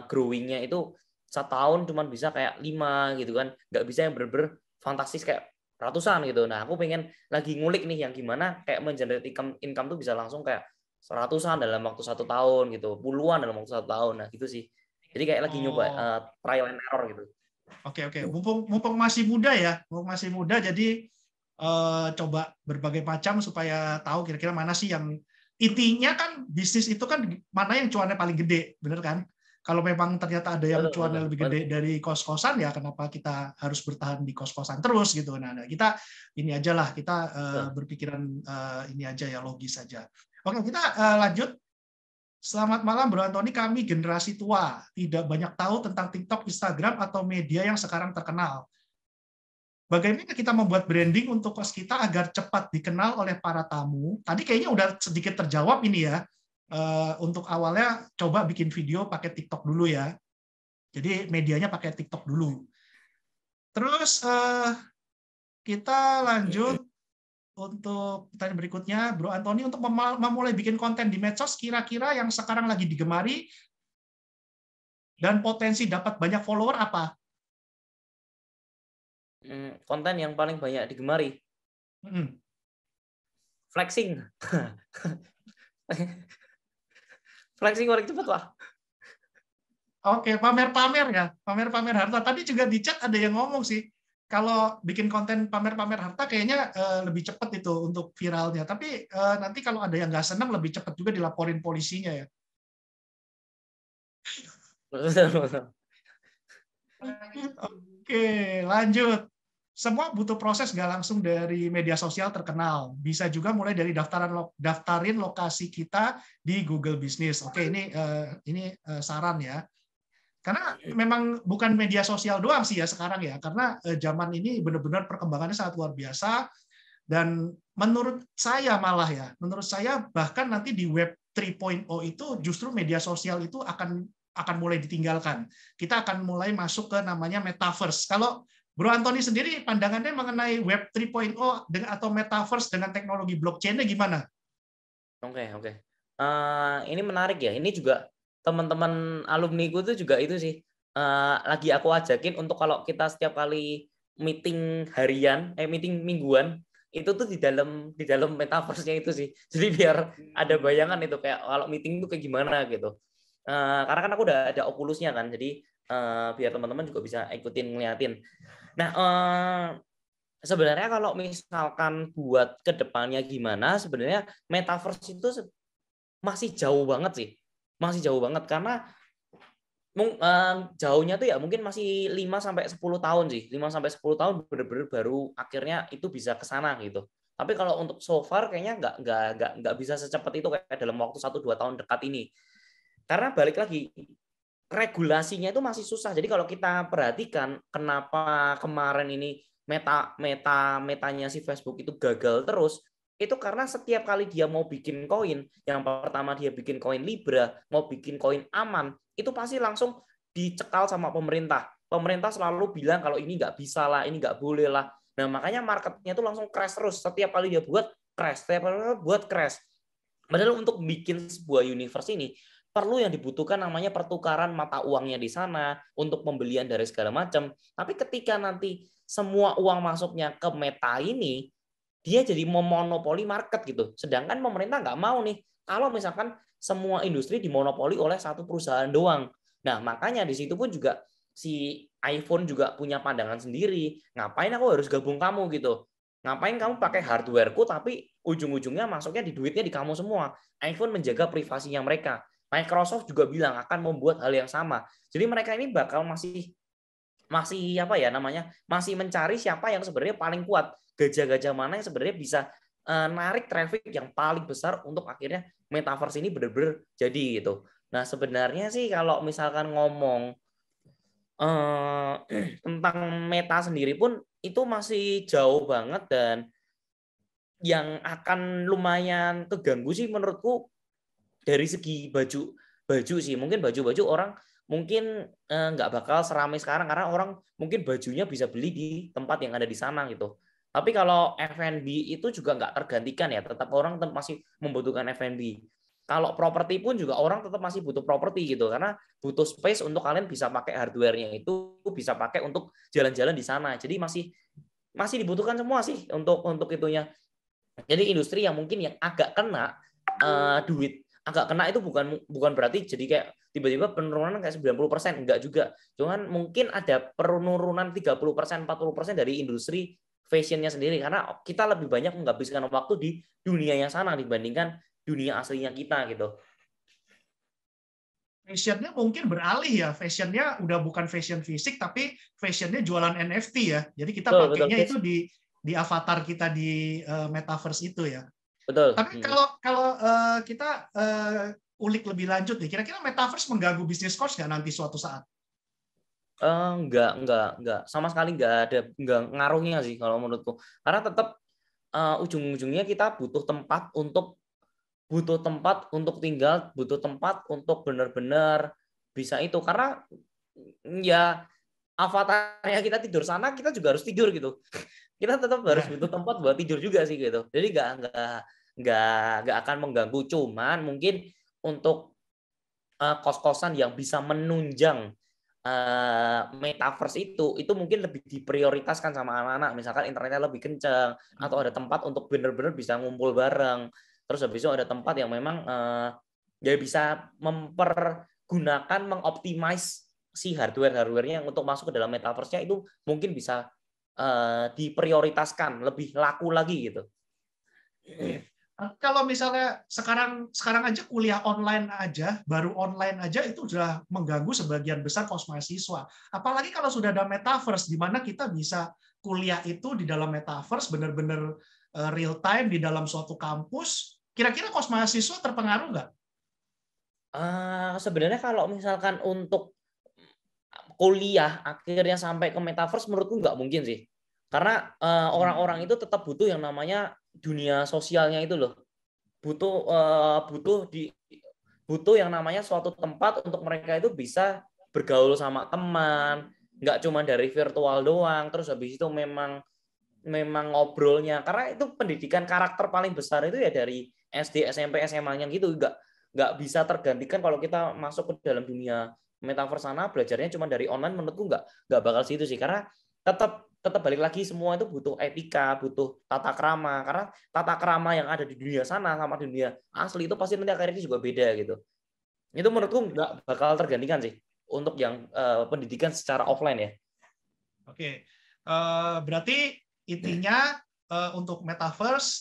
growing-nya itu 1 tahun cuman bisa kayak 5 gitu kan, nggak bisa yang bener-bener fantastis kayak ratusan gitu. Nah aku pengen lagi ngulik nih yang gimana kayak mengenerate income tuh bisa langsung kayak ratusan dalam waktu 1 tahun gitu, puluhan dalam waktu 1 tahun. Nah gitu sih. Jadi kayak lagi nyoba trial and error gitu. Oke. Mumpung masih muda ya, jadi coba berbagai macam supaya tahu kira-kira mana sih yang intinya kan bisnis itu kan mana yang cuannya paling gede, bener kan? Kalau memang ternyata ada yang cuannya lebih gede dari kos-kosan ya kenapa kita harus bertahan di kos-kosan terus gitu. Nah kita ini aja lah, kita berpikiran ini aja ya, logis aja. Oke, kita lanjut. Selamat malam Bro Antoni, kami generasi tua, tidak banyak tahu tentang TikTok, Instagram, atau media yang sekarang terkenal. Bagaimana kita membuat branding untuk kos kita agar cepat dikenal oleh para tamu? Tadi kayaknya udah sedikit terjawab ini ya. Untuk awalnya coba bikin video pakai TikTok dulu ya. Jadi medianya pakai TikTok dulu. Terus kita lanjut untuk pertanyaan berikutnya, Bro Antoni, untuk memulai bikin konten di medsos, kira-kira yang sekarang lagi digemari dan potensi dapat banyak follower apa? Konten yang paling banyak digemari. Flexing. Flexing paling cepat lah. Oke, pamer-pamer ya. Pamer-pamer harta. Tadi juga di chat ada yang ngomong sih, kalau bikin konten pamer-pamer harta kayaknya lebih cepat itu untuk viralnya. Tapi nanti kalau ada yang nggak senang lebih cepat juga dilaporin polisinya ya. Oke, lanjut. Semua butuh proses, nggak langsung dari media sosial terkenal. Bisa juga mulai dari daftarin lokasi kita di Google Business. Oke, ini saran ya. Karena memang bukan media sosial doang sih ya sekarang ya, karena zaman ini benar-benar perkembangannya sangat luar biasa. Dan menurut saya bahkan nanti di Web 3.0 itu justru media sosial itu akan mulai ditinggalkan. Kita akan mulai masuk ke namanya metaverse. Kalau Bro Antoni sendiri pandangannya mengenai Web 3.0 atau metaverse dengan teknologi blockchain-nya gimana? Oke. Ini menarik ya. Ini juga teman-teman alumniku itu juga itu sih. Lagi aku ajakin untuk kalau kita setiap kali meeting harian, meeting mingguan, itu tuh di dalam metaverse-nya itu sih. Jadi biar ada bayangan itu kayak kalau meeting itu kayak gimana gitu. Karena kan aku udah ada Oculus-nya kan. Jadi biar teman-teman juga bisa ikutin ngeliatin. Nah, sebenarnya kalau misalkan buat ke depannya gimana, sebenarnya metaverse itu masih jauh banget sih. Masih jauh banget karena jauhnya tuh ya mungkin masih 5-10 tahun sih. 5-10 tahun benar-benar baru akhirnya itu bisa ke sana gitu. Tapi kalau untuk so far kayaknya nggak bisa secepat itu kayak dalam waktu 1-2 tahun dekat ini. Karena balik lagi regulasinya itu masih susah. Jadi kalau kita perhatikan kenapa kemarin ini metanya si Facebook itu gagal terus, itu karena setiap kali dia mau bikin koin, yang pertama dia bikin koin Libra, mau bikin koin aman, itu pasti langsung dicekal sama pemerintah. Pemerintah selalu bilang kalau ini nggak bisa lah, ini nggak boleh lah. Nah makanya marketnya itu langsung crash terus. Setiap kali dia buat crash, setiap kali buat crash. Padahal untuk bikin sebuah universe ini perlu yang dibutuhkan namanya pertukaran mata uangnya di sana untuk pembelian dari segala macam. Tapi ketika nanti semua uang masuknya ke meta ini, dia jadi memonopoli market gitu. Sedangkan pemerintah nggak mau nih kalau misalkan semua industri dimonopoli oleh satu perusahaan doang. Nah makanya di situ pun juga si iPhone juga punya pandangan sendiri. Ngapain aku harus gabung kamu gitu? Ngapain kamu pakai hardwareku tapi ujung-ujungnya masuknya di duitnya di kamu semua. iPhone menjaga privasinya mereka. Microsoft juga bilang akan membuat hal yang sama. Jadi mereka ini bakal masih apa ya namanya, masih mencari siapa yang sebenarnya paling kuat, gajah-gajah mana yang sebenarnya bisa narik traffic yang paling besar untuk akhirnya metaverse ini benar-benar jadi gitu. Nah sebenarnya sih kalau misalkan ngomong tentang meta sendiri pun itu masih jauh banget, dan yang akan lumayan keganggu sih menurutku dari segi baju sih. Mungkin baju orang mungkin nggak bakal seramai sekarang karena orang mungkin bajunya bisa beli di tempat yang ada di sana gitu. Tapi kalau F&B itu juga nggak tergantikan ya, tetap orang masih membutuhkan F&B. Kalau properti pun juga orang tetap masih butuh properti gitu, karena butuh space untuk kalian bisa pakai hardware-nya itu, bisa pakai untuk jalan-jalan di sana. Jadi masih dibutuhkan semua sih untuk itunya. Jadi industri yang mungkin yang agak kena duit, agak kena itu bukan berarti jadi kayak tiba-tiba penurunan kayak 90%, enggak juga. Cuman mungkin ada penurunan 30%, 40% dari industri fashionnya sendiri, karena kita lebih banyak menghabiskan waktu di dunia yang sana dibandingkan dunia aslinya kita gitu. Fashionnya mungkin beralih ya, fashionnya udah bukan fashion fisik tapi fashionnya jualan NFT ya. Jadi kita pakainya itu di avatar kita di metaverse itu ya. Betul. Tapi kalau kita ulik lebih lanjut nih, kira-kira metaverse mengganggu bisnis coach nggak nanti suatu saat? Enggak, sama sekali enggak ngaruhnya sih kalau menurutku. Karena tetap ujung-ujungnya kita butuh tempat untuk tinggal, butuh tempat untuk benar-benar bisa itu. Karena ya avatarnya kita tidur sana, kita juga harus tidur gitu. Kita tetap harus butuh tempat buat tidur juga sih gitu. Jadi enggak akan mengganggu. Cuman mungkin untuk kos-kosan yang bisa menunjang metaverse itu mungkin lebih diprioritaskan sama anak-anak. Misalkan internetnya lebih kencang, atau ada tempat untuk benar-benar bisa ngumpul bareng. Terus habis itu ada tempat yang memang dia bisa mempergunakan, mengoptimize si hardware-nya untuk masuk ke dalam metaverse-nya, itu mungkin bisa diprioritaskan, lebih laku lagi gitu. Kalau misalnya sekarang aja kuliah online aja, baru online aja itu sudah mengganggu sebagian besar kos mahasiswa. Apalagi kalau sudah ada metaverse, di mana kita bisa kuliah itu di dalam metaverse, benar-benar real time di dalam suatu kampus. Kira-kira kos mahasiswa terpengaruh nggak? Sebenarnya kalau misalkan untuk kuliah akhirnya sampai ke metaverse, menurutku nggak mungkin sih. Karena orang-orang itu tetap butuh yang namanya dunia sosialnya itu loh. Butuh yang namanya suatu tempat untuk mereka itu bisa bergaul sama teman, nggak cuma dari virtual doang. Terus habis itu memang ngobrolnya, karena itu pendidikan karakter paling besar itu ya dari SD, SMP, SMA-nya gitu. Nggak bisa tergantikan kalau kita masuk ke dalam dunia metaverse sana, belajarnya cuma dari online. Menurutku nggak bakal situ sih, karena tetap balik lagi, semua itu butuh etika, butuh tata krama. Karena tata krama yang ada di dunia sana sama di dunia asli itu pasti nanti akhirnya juga beda gitu. Itu menurutku nggak bakal tergantikan sih untuk yang pendidikan secara offline ya. Oke, berarti intinya untuk metaverse,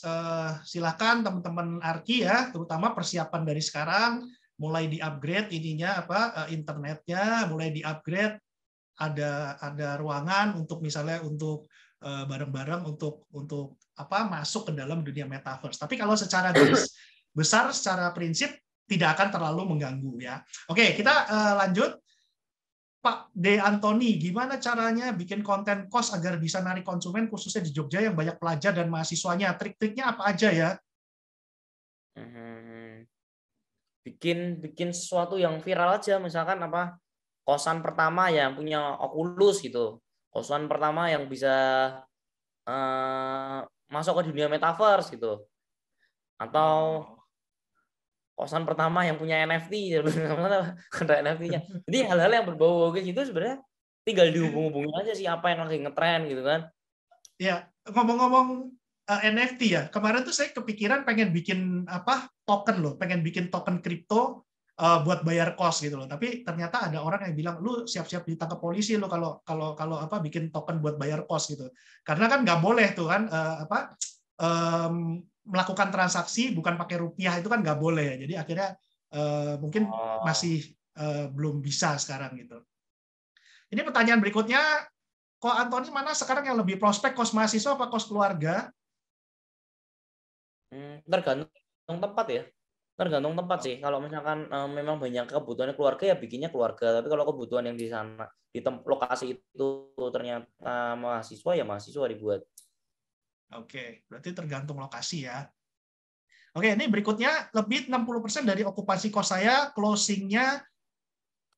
silakan teman-teman Arki ya, terutama persiapan dari sekarang, mulai di-upgrade ininya internetnya, mulai di-upgrade. Ada ruangan untuk misalnya untuk bareng-bareng untuk masuk ke dalam dunia metaverse. Tapi kalau secara garis besar, secara prinsip tidak akan terlalu mengganggu ya. Oke, kita lanjut. Pak De Antoni, gimana caranya bikin konten kos agar bisa narik konsumen khususnya di Jogja yang banyak pelajar dan mahasiswanya? Trik-triknya apa aja ya? Bikin sesuatu yang viral aja, misalkan kosan pertama yang punya Oculus gitu, kosan pertama yang bisa masuk ke dunia metaverse gitu, atau kosan pertama yang punya NFT, ada NFT-nya. Jadi hal-hal yang berbau kayak gitu sebenarnya tinggal dihubung-hubungin aja sih apa yang lagi ngetren gitu kan. Ya, ngomong-ngomong NFT ya, kemarin tuh saya kepikiran pengen bikin pengen bikin token kripto buat bayar kos gitu loh. Tapi ternyata ada orang yang bilang, lu siap-siap ditangkap polisi lo kalau bikin token buat bayar kos gitu. Karena kan nggak boleh tuh kan melakukan transaksi bukan pakai rupiah, itu kan nggak boleh. Jadi akhirnya Mungkin masih belum bisa sekarang gitu. Ini pertanyaan berikutnya, Ko Antoni mana sekarang yang lebih prospek, kos mahasiswa apa kos keluarga? Tergantung tempat ya. Tergantung tempat sih. Kalau misalkan memang banyak kebutuhan keluarga ya bikinnya keluarga. Tapi kalau kebutuhan yang di sana di lokasi itu ternyata mahasiswa ya mahasiswa dibuat. Oke, berarti tergantung lokasi ya. Oke, ini berikutnya lebih 60% dari okupasi kos saya closing-nya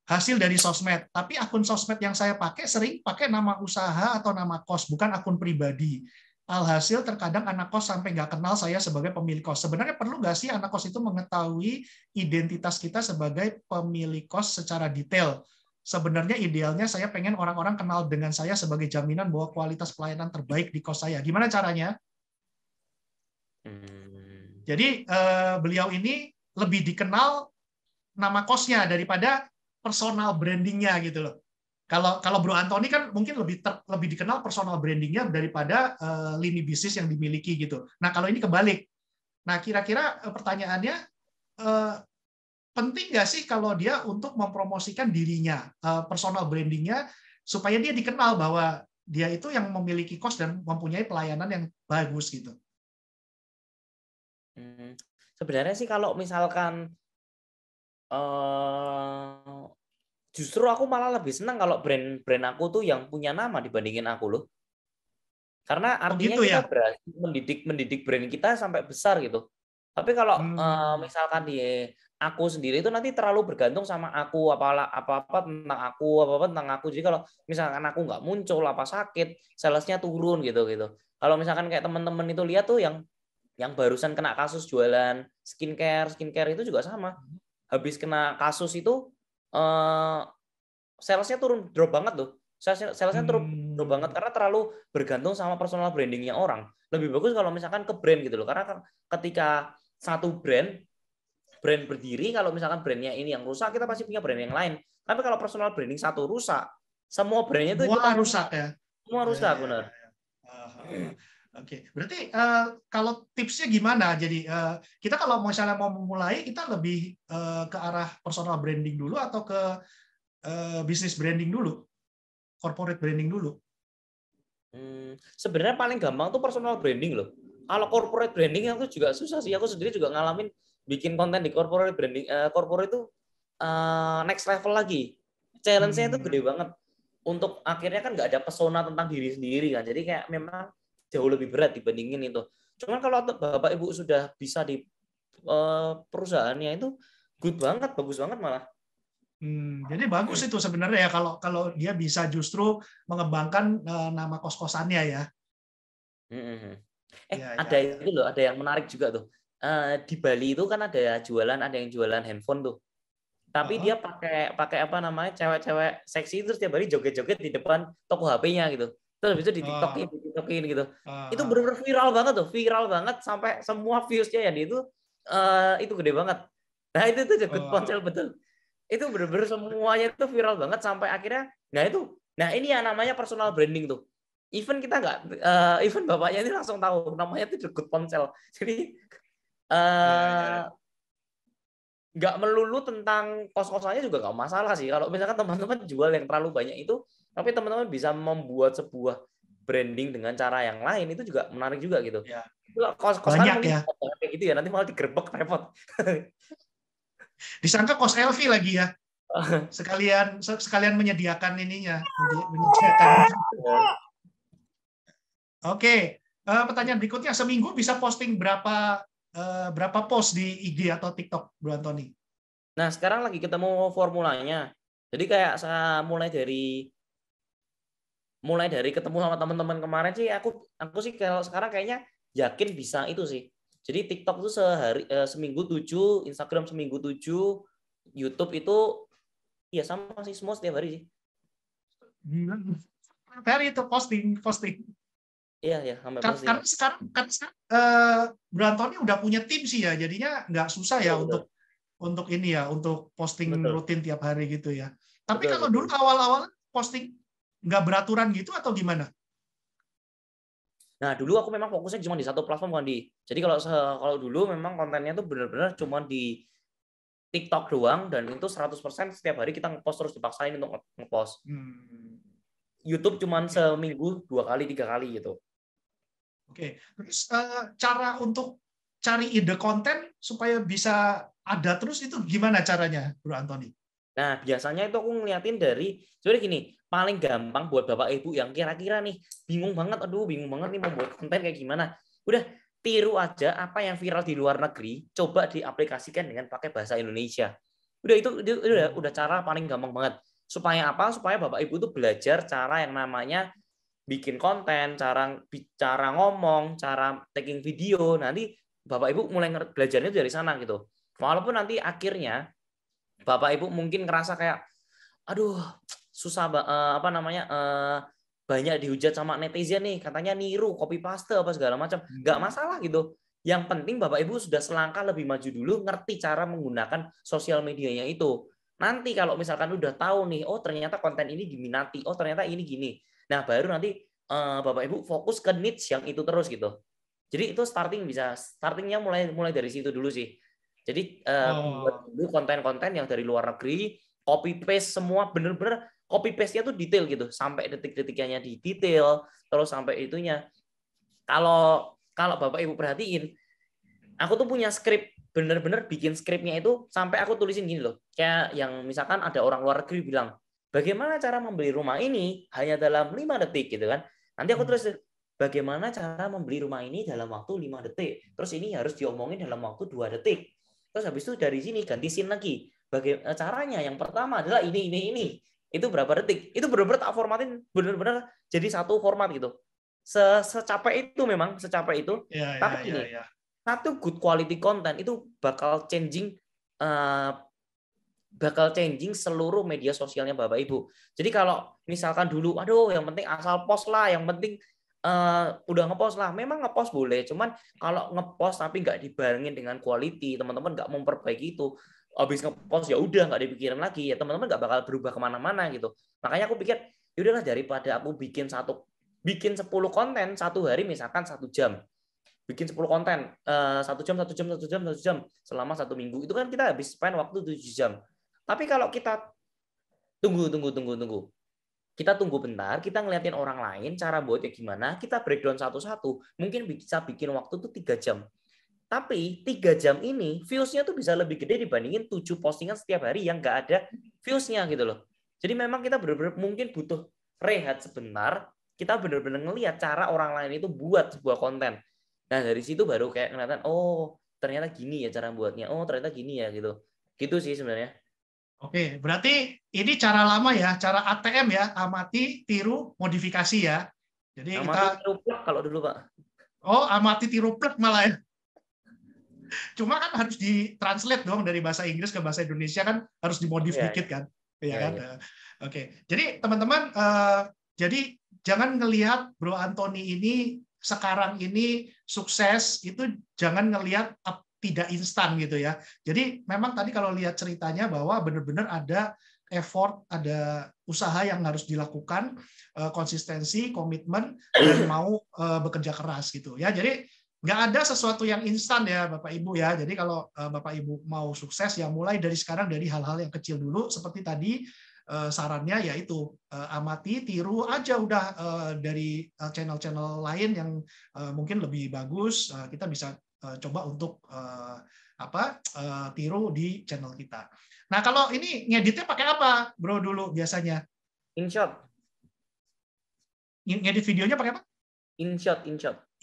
hasil dari sosmed. Tapi akun sosmed yang saya pakai sering pakai nama usaha atau nama kos, bukan akun pribadi. Alhasil terkadang anak kos sampai nggak kenal saya sebagai pemilik kos. Sebenarnya perlu nggak sih anak kos itu mengetahui identitas kita sebagai pemilik kos secara detail? Sebenarnya idealnya saya pengen orang-orang kenal dengan saya sebagai jaminan bahwa kualitas pelayanan terbaik di kos saya. Gimana caranya? Jadi beliau ini lebih dikenal nama kosnya daripada personal brandingnya gitu loh. Kalau Bro Antoni kan mungkin lebih dikenal personal brandingnya daripada lini bisnis yang dimiliki gitu. Nah kalau ini kebalik. Nah kira-kira pertanyaannya penting nggak sih kalau dia untuk mempromosikan dirinya, personal brandingnya supaya dia dikenal bahwa dia itu yang memiliki kos dan mempunyai pelayanan yang bagus gitu. Sebenarnya sih kalau misalkan justru aku malah lebih senang kalau brand aku tuh yang punya nama dibandingin aku loh. Karena artinya gitu kita ya? berhasil mendidik brand kita sampai besar gitu. Tapi kalau misalkan di aku sendiri itu nanti terlalu bergantung sama aku apa-apa tentang aku. Jadi kalau misalkan aku nggak muncul apa sakit, salesnya turun gitu. Kalau misalkan kayak teman-teman itu lihat tuh yang barusan kena kasus jualan skincare itu juga sama. Habis kena kasus itu salesnya drop banget tuh. Salesnya drop banget karena terlalu bergantung sama personal brandingnya orang. Lebih bagus kalau misalkan ke brand gitu loh. Karena ketika satu brand berdiri, kalau misalkan brandnya ini yang rusak, kita pasti punya brand yang lain. Tapi kalau personal branding satu rusak, semua brandnya itu ikutan rusak ya. Semua rusak benar. Oke, berarti kalau tipsnya gimana? Jadi kita kalau misalnya mau memulai, kita lebih ke arah personal branding dulu atau ke bisnis branding dulu, corporate branding dulu? Sebenarnya paling gampang tuh personal branding loh. Kalau corporate branding aku juga susah sih. Aku sendiri juga ngalamin bikin konten di corporate branding. Corporate itu next level lagi. Challenge-nya itu gede banget. Untuk akhirnya kan nggak ada pesona tentang diri sendiri kan. Jadi kayak memang jauh lebih berat dibandingin itu. Cuman kalau Bapak Ibu sudah bisa di perusahaannya itu good banget, bagus banget malah. Jadi bagus itu sebenarnya ya kalau dia bisa justru mengembangkan nama kos-kosannya ya. Ada itu loh, ada yang menarik juga tuh. Di Bali itu kan ada yang jualan handphone tuh. Tapi dia pakai apa namanya cewek-cewek seksi terus tiap hari joget-joget di depan toko HP-nya gitu. Terus habis itu di TikTokin gitu. Itu benar-benar viral banget tuh, viral banget sampai semua views-nya yang itu gede banget. Nah itu tuh good ponsel betul. Itu benar-benar semuanya itu viral banget sampai akhirnya nah ini yang namanya personal branding tuh. Even kita even bapaknya ini langsung tahu namanya itu good ponsel. Jadi nggak melulu tentang kos-kosannya juga nggak masalah sih. Kalau misalkan teman-teman jual yang terlalu banyak itu, tapi teman-teman bisa membuat sebuah branding dengan cara yang lain itu juga menarik juga gitu. Ya. Kos-kosan banyak mungkin ya. Kayak gitu ya, nanti malah digerebek repot. Disangka kos Elvi lagi ya. Sekalian menyediakan ininya, menyediakan. Oke, pertanyaan berikutnya, seminggu bisa posting berapa post di IG atau TikTok, Bro Antoni? Nah, sekarang lagi ketemu formulanya. Jadi kayak saya mulai dari ketemu sama teman-teman kemarin sih aku sih kalau sekarang kayaknya yakin bisa itu sih. Jadi TikTok itu seminggu 7, Instagram seminggu 7, YouTube itu ya sama sih semua setiap hari sih. Hari itu posting. Iya, sampai posting. Karena sekarang Bro Antoni udah punya tim sih ya, jadinya nggak susah ya untuk ini ya, untuk posting rutin tiap hari gitu ya. Tapi kalau dulu awal-awal posting nggak beraturan gitu atau gimana? Nah, dulu aku memang fokusnya cuma di satu platform kan, Di. Jadi kalau dulu memang kontennya tuh benar-benar cuma di TikTok doang, dan itu 100% setiap hari kita ngepost terus, dipaksain untuk ngepost. YouTube cuman seminggu 2 kali 3 kali gitu. Oke, terus cara untuk cari ide konten supaya bisa ada terus itu gimana caranya, Bro Antoni? Nah, biasanya itu aku ngeliatin dari, sebenarnya gini, paling gampang buat Bapak Ibu yang kira-kira nih bingung banget nih mau buat konten kayak gimana. Udah tiru aja apa yang viral di luar negeri, coba diaplikasikan dengan pakai bahasa Indonesia. Udah itu udah cara paling gampang banget. Supaya apa? Supaya Bapak Ibu tuh belajar cara yang namanya bikin konten, cara ngomong, cara taking video. Nanti Bapak Ibu mulai belajarnya dari sana gitu. Walaupun nanti akhirnya Bapak Ibu mungkin ngerasa kayak, aduh susah banyak dihujat sama netizen nih, katanya niru, copy paste apa segala macam. Nggak masalah gitu. Yang penting Bapak Ibu sudah selangkah lebih maju dulu, ngerti cara menggunakan sosial medianya itu. Nanti kalau misalkan udah tahu nih, oh ternyata konten ini diminati, oh ternyata ini gini. Nah baru nanti Bapak Ibu fokus ke niche yang itu terus gitu. Jadi itu startingnya mulai dari situ dulu sih. Jadi buat dulu konten-konten yang dari luar negeri, copy paste semua, bener-bener copy paste-nya tuh detail gitu, sampai detik-detiknya di detail, terus sampai itunya. Kalau Bapak Ibu perhatiin, aku tuh punya skrip, bener-bener bikin skripnya itu sampai aku tulisin gini loh. Kayak yang misalkan ada orang luar negeri bilang, bagaimana cara membeli rumah ini hanya dalam 5 detik gitu kan. Nanti aku tulis, bagaimana cara membeli rumah ini dalam waktu 5 detik. Terus ini harus diomongin dalam waktu 2 detik. Terus habis itu dari sini ganti scene lagi. Bagaimana caranya? Yang pertama adalah ini. Itu berapa detik? Itu benar-benar tak formatin, benar-benar jadi satu format gitu. Secapek itu memang, secapek itu. Tapi ini satu good quality content itu bakal changing seluruh media sosialnya Bapak Ibu. Jadi kalau misalkan dulu, aduh yang penting asal post lah, yang penting udah ngepost lah. Memang ngepost boleh, cuman kalau ngepost tapi nggak dibarengin dengan quality, teman-teman nggak memperbaiki itu, habis ngepost ya udah nggak dipikirin lagi, ya teman-teman nggak bakal berubah kemana-mana gitu. Makanya aku pikir, yaudahlah daripada aku bikin 10 konten satu hari, misalkan 1 jam, bikin 10 konten 1 jam selama 1 minggu, itu kan kita habis spend waktu 7 jam. Tapi kalau kita tunggu. Kita tunggu bentar, kita ngeliatin orang lain cara buatnya gimana, kita breakdown satu-satu, mungkin bisa bikin waktu tuh 3 jam. Tapi 3 jam ini views-nya tuh bisa lebih gede dibandingin 7 postingan setiap hari yang nggak ada views-nya gitu loh. Jadi memang kita benar-benar mungkin butuh rehat sebentar, kita benar-benar ngelihat cara orang lain itu buat sebuah konten. Nah dari situ baru kayak ngeliatan, oh ternyata gini ya cara buatnya, oh ternyata gini ya gitu. Gitu sih sebenarnya. Oke, berarti ini cara lama ya, cara ATM ya, amati, tiru, modifikasi ya. Jadi amati, tiru, plek kalau dulu Pak. Oh, amati, tiru, plek malah ya. Cuma kan harus ditranslate dong dari bahasa Inggris ke bahasa Indonesia, kan harus dimodif dikit kan. Ya kan? Oke. Jadi teman-teman, jadi jangan ngelihat Bro Antoni ini sekarang ini sukses, itu jangan ngelihat tidak instan gitu ya. Jadi memang tadi kalau lihat ceritanya bahwa benar-benar ada effort, ada usaha yang harus dilakukan, konsistensi, komitmen, dan mau bekerja keras gitu ya. Jadi nggak ada sesuatu yang instan ya Bapak Ibu ya. Jadi kalau Bapak Ibu mau sukses ya mulai dari sekarang, dari hal-hal yang kecil dulu, seperti tadi sarannya yaitu amati, tiru aja udah dari channel-channel lain yang mungkin lebih bagus, kita bisa coba untuk tiru di channel kita. Nah kalau ini ngeditnya pakai apa Bro dulu biasanya? InShot. Ngedit videonya pakai apa? InShot.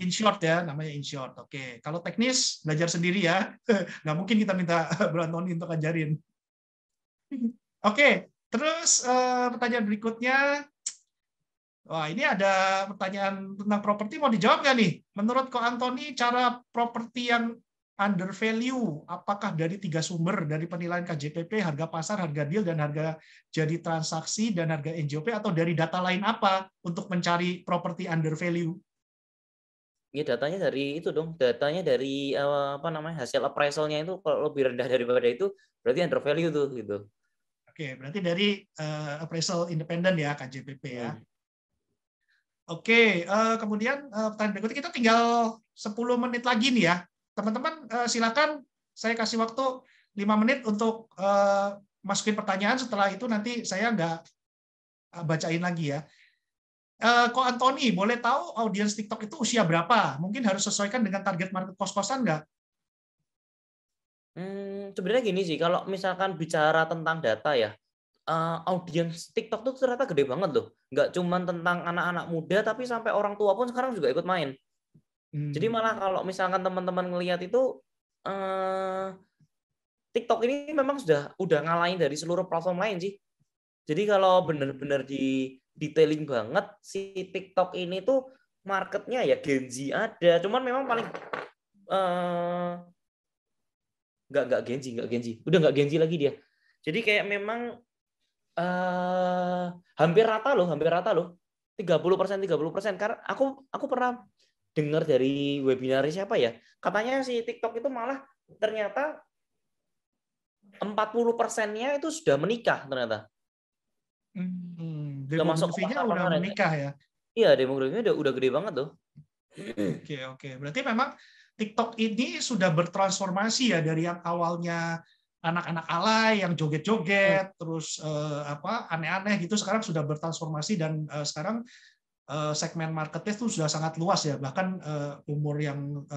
InShot ya, namanya InShot. Oke, kalau teknis belajar sendiri ya. Nggak mungkin kita minta Bro Antoni untuk ajarin. Oke, terus pertanyaan berikutnya. Wah, ini ada pertanyaan tentang properti, mau dijawab nggak nih? Menurut Ko Antoni, cara properti yang under value, apakah dari 3 sumber, dari penilaian KJPP, harga pasar, harga deal, dan harga jadi transaksi, dan harga NJOP, atau dari data lain apa untuk mencari properti under value? Ya datanya dari itu dong, datanya dari hasil appraisalnya itu kalau lebih rendah daripada itu berarti under value tuh gitu. Oke, berarti dari appraisal independen ya KJPP ya. Oke, kemudian pertanyaan berikutnya, kita tinggal 10 menit lagi nih ya. Teman-teman silakan saya kasih waktu 5 menit untuk masukin pertanyaan. Setelah itu nanti saya nggak bacain lagi ya. Ko Antoni, boleh tahu audiens TikTok itu usia berapa? Mungkin harus sesuaikan dengan target market kos-kosan nggak? Sebenarnya gini sih, kalau misalkan bicara tentang data ya, audiens TikTok tuh ternyata gede banget loh. Nggak cuma tentang anak-anak muda, tapi sampai orang tua pun sekarang juga ikut main. Jadi malah kalau misalkan teman-teman ngelihat itu, TikTok ini memang udah ngalahin dari seluruh platform lain sih. Jadi kalau benar-benar di detailing banget, si TikTok ini tuh marketnya ya Gen Z ada, cuman memang paling nggak Gen Z, udah nggak Gen Z lagi dia. Jadi kayak memang hampir rata loh, 30%. Karena aku pernah dengar dari webinar siapa ya, katanya si TikTok itu malah ternyata 40%-nya itu sudah menikah ternyata. Demografinya udah menikah ya? Iya, demografinya udah gede banget tuh. Oke. Berarti memang TikTok ini sudah bertransformasi ya dari yang awalnya anak-anak alay yang joget-joget, terus aneh-aneh gitu, sekarang sudah bertransformasi dan sekarang segmen marketnya itu sudah sangat luas ya. Bahkan umur yang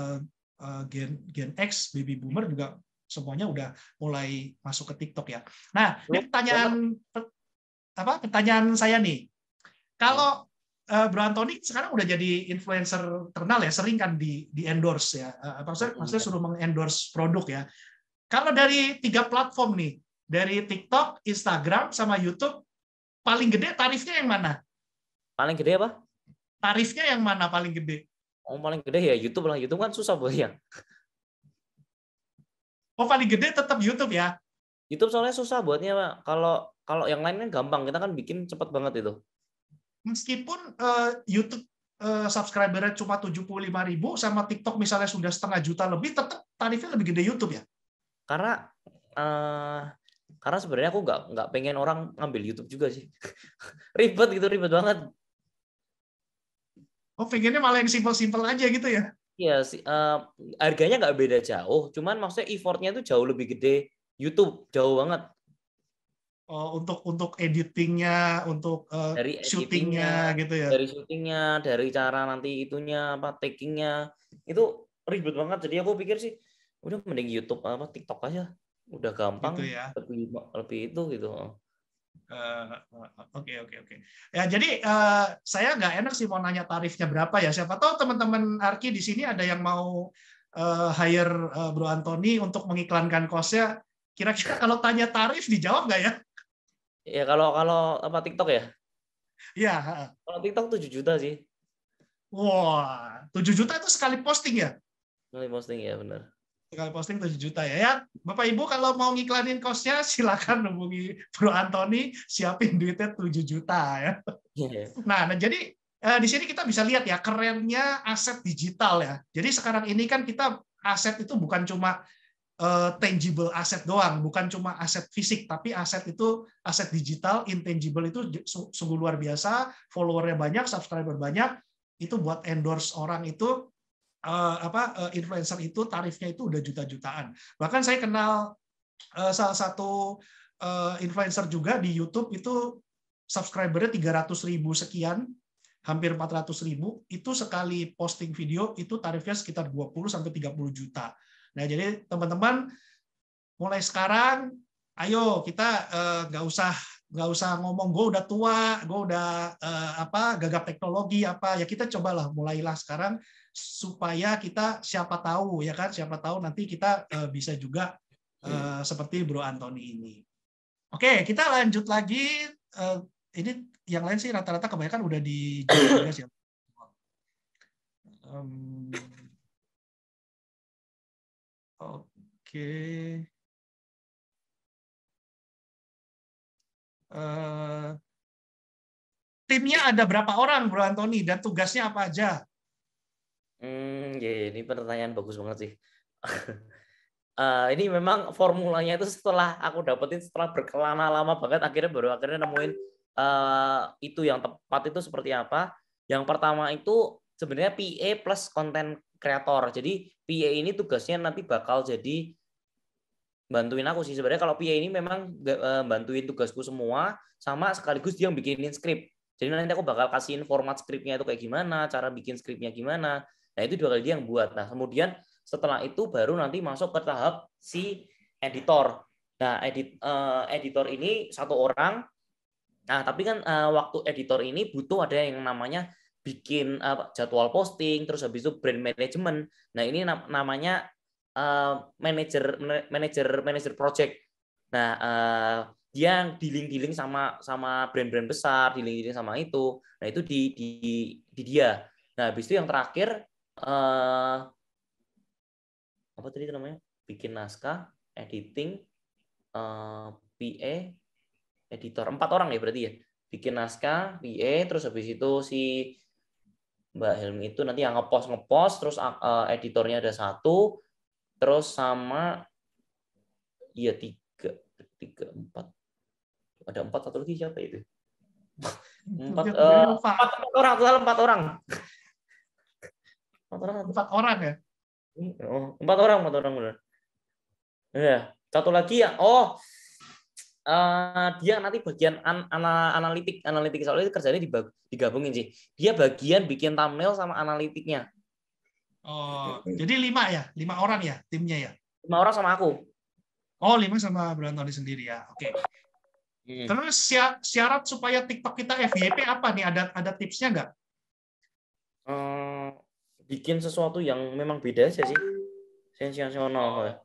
Gen X, baby boomer juga semuanya udah mulai masuk ke TikTok ya. Nah, ini pertanyaan saya nih. Kalau Bro Antoni sekarang udah jadi influencer terkenal ya, sering kan di endorse ya. Maksudnya suruh mengendorse produk ya. Kalau dari 3 platform nih, dari TikTok, Instagram, sama YouTube, paling gede tarifnya yang mana? Paling gede apa? Tarifnya yang mana paling gede? Paling gede ya YouTube lah. YouTube kan susah buat ya. Paling gede tetap YouTube ya? YouTube soalnya susah buatnya, Pak. Kalau yang lain kan gampang, kita kan bikin cepet banget itu. Meskipun YouTube subscriber-nya cuma 75.000 sama TikTok misalnya sudah 500.000 lebih, tetap tarifnya lebih gede YouTube ya? Karena sebenarnya aku nggak pengen orang ngambil YouTube juga sih. Ribet banget. Pengennya malah yang simpel-simpel aja gitu ya? Iya sih, harganya nggak beda jauh, cuman maksudnya effortnya itu jauh lebih gede YouTube, jauh banget. Untuk editingnya, untuk Dari syutingnya gitu ya? Dari syutingnya, dari cara nanti itunya takingnya itu ribet banget. Jadi aku pikir sih udah mending YouTube TikTok aja, udah gampang, gitu ya. lebih itu gitu. Oke. Ya jadi saya nggak enak sih mau nanya tarifnya berapa ya. Siapa tahu teman-teman Arki di sini ada yang mau hire Bro Antoni untuk mengiklankan kosnya. Kira-kira kalau tanya tarif dijawab nggak ya? Ya kalau TikTok ya? Iya. Kalau TikTok 7 juta sih. Wah, 7 juta itu sekali posting ya? Sekali posting ya, benar. Sekali posting 7 juta ya. Ya, Bapak Ibu kalau mau ngiklanin kosnya silakan hubungi Bro Antoni, siapin duitnya 7 juta ya. Nah, jadi di sini kita bisa lihat ya kerennya aset digital ya. Jadi sekarang ini kan kita aset itu bukan cuma tangible aset doang, bukan cuma aset fisik, tapi aset itu aset digital, intangible itu sungguh luar biasa, followernya banyak, subscriber banyak, itu buat endorse orang itu influencer itu tarifnya itu udah juta-jutaan. Bahkan saya kenal salah satu influencer juga di YouTube itu subscribernya 300.000 sekian, hampir 400.000, itu sekali posting video itu tarifnya sekitar 20-30 juta. Nah, jadi teman-teman mulai sekarang, ayo kita nggak usah ngomong gue udah tua, gue udah gagap teknologi apa ya, kita cobalah mulailah sekarang supaya kita siapa tahu nanti kita bisa juga seperti Bro Antoni ini. Oke, kita lanjut lagi. Ini yang lain sih rata-rata kebanyakan udah dijawab juga sih. Oke. Timnya ada berapa orang, Bro Antoni, dan tugasnya apa aja? Ini pertanyaan bagus banget sih. Ini memang formulanya itu setelah aku dapetin setelah berkelana lama banget, akhirnya nemuin itu yang tepat itu seperti apa. Yang pertama itu sebenarnya PA plus konten kreator. Jadi PA ini tugasnya nanti bakal jadi bantuin aku sih sebenarnya. Kalau PA ini memang bantuin tugasku semua, sama sekaligus dia yang bikinin skrip. Jadi nanti aku bakal kasihin format skripnya itu kayak gimana, cara bikin skripnya gimana. Nah itu dua kali dia yang buat. Nah kemudian setelah itu baru nanti masuk ke tahap si editor. Nah editor ini satu orang. Nah tapi kan waktu editor ini butuh ada yang namanya bikin jadwal posting, terus habis itu brand management. Nah ini namanya manajer project. Nah, dia yang dealing sama brand-brand besar, dealing sama itu. Nah, itu di dia. Nah, habis itu yang terakhir apa tadi namanya? Bikin naskah, editing, PA, editor. 4 orang ya berarti ya. Bikin naskah, PA, terus habis itu si Mbak Helmi itu nanti yang ngepost, terus editornya ada 1, terus sama iya 3, 4 ada 4 satu lagi siapa itu 4 orang total 4 orang 4 orang ya. 4 orang benar ya. Satu lagi ya dia nanti bagian analitik soalnya kerjanya digabungin sih. Dia bagian bikin thumbnail sama analitiknya. Jadi 5 ya, 5 orang ya timnya ya. 5 orang sama aku. 5 sama Bro Antoni sendiri ya. Oke. Terus syarat supaya TikTok kita FYP apa nih? Ada tipsnya nggak? Bikin sesuatu yang memang beda aja sih. Sensasional.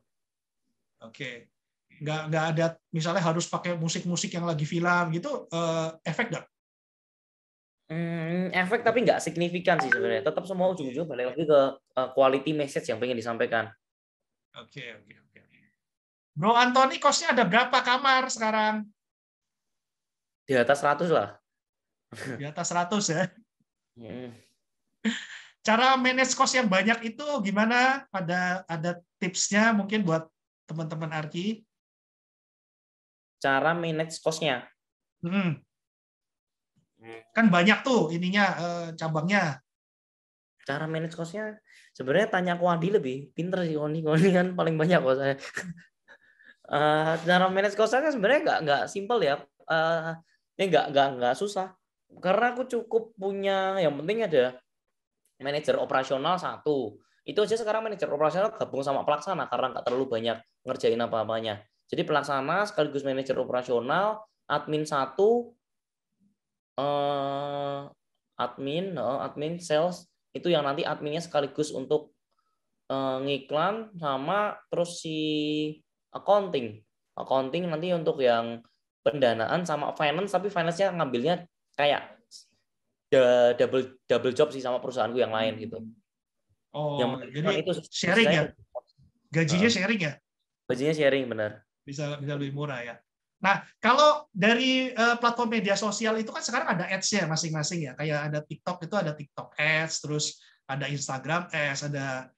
Oke. Nggak ada misalnya harus pakai musik-musik yang lagi film gitu, efek nggak? Efek tapi nggak signifikan sih sebenarnya. Tetap semua ujung-ujung balik lagi ke quality message yang pengen disampaikan. Oke. Bro Antoni, kosnya ada berapa kamar sekarang? Di atas 100 lah. Di atas 100 ya. Cara manage cost yang banyak itu gimana? Ada tipsnya mungkin buat teman-teman Arki? Cara manage cost-nya. Kan banyak tuh ininya cabangnya. Cara manage cost-nya sebenarnya tanya ke Wandi lebih pinter sih. Wandi kan paling banyak kok saya. Cara manage cost-nya sebenarnya nggak simple ya. Ini nggak susah. Karena aku cukup punya, yang penting ada manajer operasional 1. Itu aja sekarang manajer operasional gabung sama pelaksana karena nggak terlalu banyak ngerjain apa-apanya. Jadi pelaksana sekaligus manajer operasional, admin 1, admin sales itu yang nanti adminnya sekaligus untuk ngiklan sama terus si accounting nanti untuk yang pendanaan sama finance, tapi finance-nya ngambilnya kayak double job sih sama perusahaanku yang lain gitu. Jadi itu sharing ya? Gajinya sharing ya? Gajinya sharing, benar. Bisa lebih murah ya. Nah, kalau dari platform media sosial itu kan sekarang ada ads-nya masing-masing ya. Kayak ada TikTok itu ada TikTok ads, terus ada Instagram ads, ada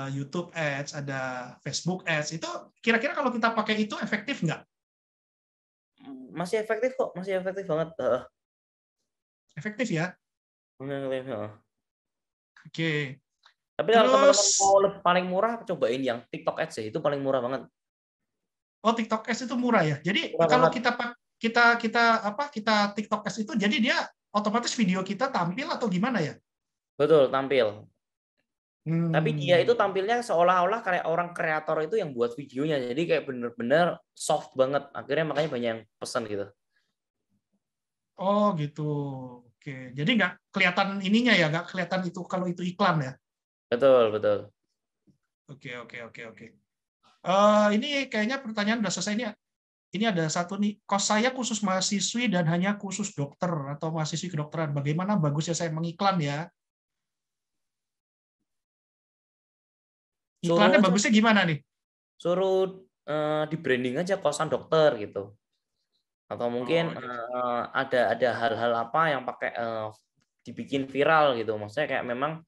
YouTube ads, ada Facebook ads. Itu kira-kira kalau kita pakai itu efektif nggak? Masih efektif kok, masih efektif banget. Efektif ya? Oke. Tapi kalau teman-teman mau paling murah, cobain yang TikTok ads ya, itu paling murah banget. TikTok Ads itu murah ya. Jadi murah kalau banget. kita TikTok Ads itu, jadi dia otomatis video kita tampil atau gimana ya? Betul, tampil. Tapi dia itu tampilnya seolah-olah kayak orang kreator itu yang buat videonya. Jadi kayak bener-bener soft banget. Akhirnya makanya banyak yang pesan gitu. Oh gitu. Oke. Jadi nggak kelihatan ininya ya, nggak kelihatan itu kalau itu iklan ya? Betul. Oke. Ini kayaknya pertanyaan udah selesai nih. Ini ada satu nih. Kos saya khusus mahasiswi dan hanya khusus dokter atau mahasiswi kedokteran. Bagaimana bagusnya saya mengiklan ya? Iklannya bagusnya gimana nih? Suruh di branding aja kosan dokter gitu. Atau mungkin ada hal-hal apa yang pakai dibikin viral gitu. Maksudnya kayak memang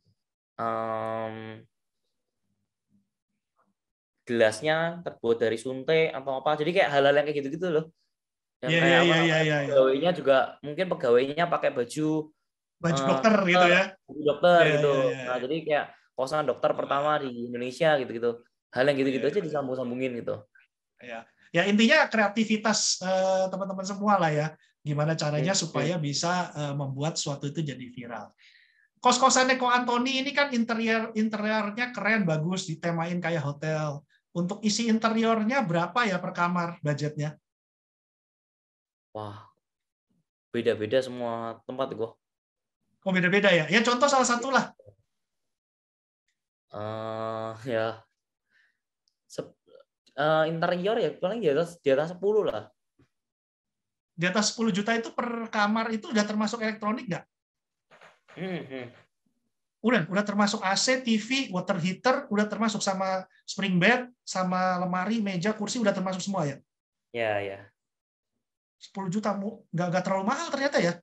gelasnya terbuat dari suntik atau apa. Jadi kayak hal-hal yang kayak gitu-gitu loh. Yang kayak pegawainya juga mungkin pegawainya pakai baju dokter gitu ya. Baju dokter gitu. Nah, jadi kayak kosan dokter pertama di Indonesia gitu-gitu. Hal yang gitu-gitu aja disambung-sambungin gitu. Ya intinya kreativitas teman-teman semua lah ya. Gimana caranya supaya bisa membuat suatu itu jadi viral. Kos-kosannya Ko Antoni ini kan interiornya keren, bagus, ditemain kayak hotel. Untuk isi interiornya berapa ya per kamar budgetnya? Wah, beda-beda semua tempat gue. Oh beda-beda ya? Ya contoh salah satu lah. Ya interior ya paling di atas 10 lah. Di atas 10 juta itu per kamar itu udah termasuk elektronik nggak? Udah termasuk AC, TV, water heater, udah termasuk sama spring bed, sama lemari, meja, kursi, udah termasuk semua ya? Ya. 10 juta nggak terlalu mahal ternyata ya?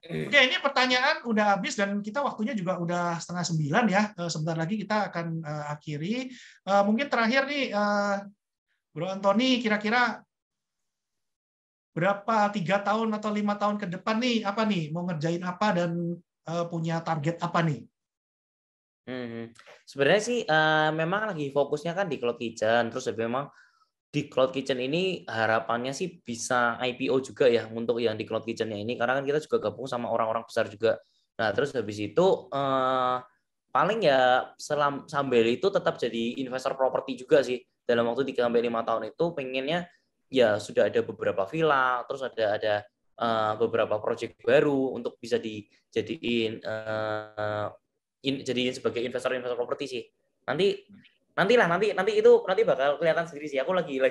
Oke, ini pertanyaan udah habis dan kita waktunya juga udah 8:30 ya. Sebentar lagi kita akan akhiri. Mungkin terakhir nih, Bro Antoni, kira-kira berapa 3 tahun atau 5 tahun ke depan nih apa nih mau ngerjain apa dan punya target apa nih? Sebenarnya sih memang lagi fokusnya kan di Cloud Kitchen, terus memang di Cloud Kitchen ini harapannya sih bisa IPO juga ya untuk yang di Cloud Kitchen-nya ini, karena kan kita juga gabung sama orang-orang besar juga. Nah terus habis itu paling ya sambil itu tetap jadi investor properti juga sih dalam waktu 3-5 tahun itu pengennya ya sudah ada beberapa villa, terus ada beberapa proyek baru untuk bisa dijadiin jadiin sebagai investor properti sih. Nanti itu bakal kelihatan sendiri sih. Aku lagi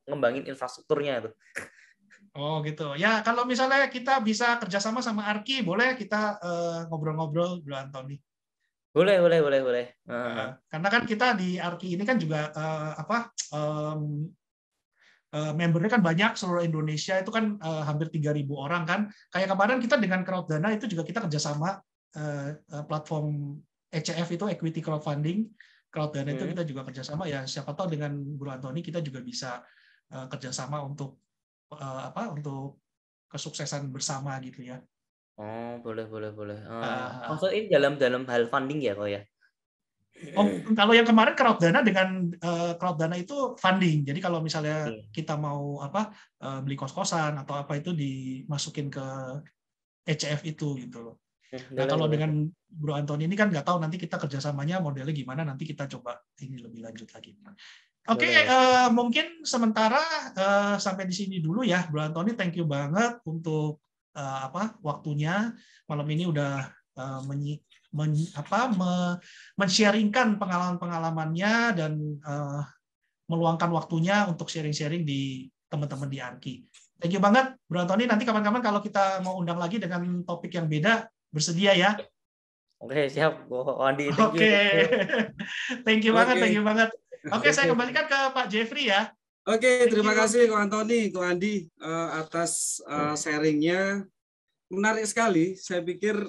ngembangin infrastrukturnya itu. Oh gitu. Ya kalau misalnya kita bisa kerjasama sama Arki, boleh kita ngobrol-ngobrol, Bro Antoni. Boleh. Karena kan kita di Arki ini kan juga membernya kan banyak seluruh Indonesia, itu kan hampir 3.000 orang kan. Kayak kemarin kita dengan Crowdana itu juga kita kerjasama platform ECF itu equity crowdfunding. Crowdana itu kita juga kerjasama ya. Siapa tahu dengan Bro Antoni kita juga bisa kerjasama untuk untuk kesuksesan bersama gitu ya. Oh boleh. Maksudnya dalam hal funding ya kok ya? Oh, kalau yang kemarin Crowdana dengan Crowdana itu funding. Jadi kalau misalnya kita mau beli kos-kosan atau apa itu dimasukin ke ECF itu gitu loh. Nah kalau dengan Bro Antoni ini kan nggak tahu nanti kita kerjasamanya modelnya gimana, nanti kita coba ini lebih lanjut lagi. Oke, mungkin sementara sampai di sini dulu ya, Bro Antoni. Thank you banget untuk waktunya malam ini udah men-sharingkan pengalaman-pengalamannya dan meluangkan waktunya untuk sharing-sharing di teman-teman di Arki. Thank you banget, Bro Antoni. Nanti kapan-kapan kalau kita mau undang lagi dengan topik yang beda, bersedia ya. Oke, siap, Andi. Oke, thank you banget. Oke, saya kembalikan ke Pak Jeffrey ya. Oke, terima kasih Ko Antoni, Ko Andi atas sharingnya. Menarik sekali. Saya pikir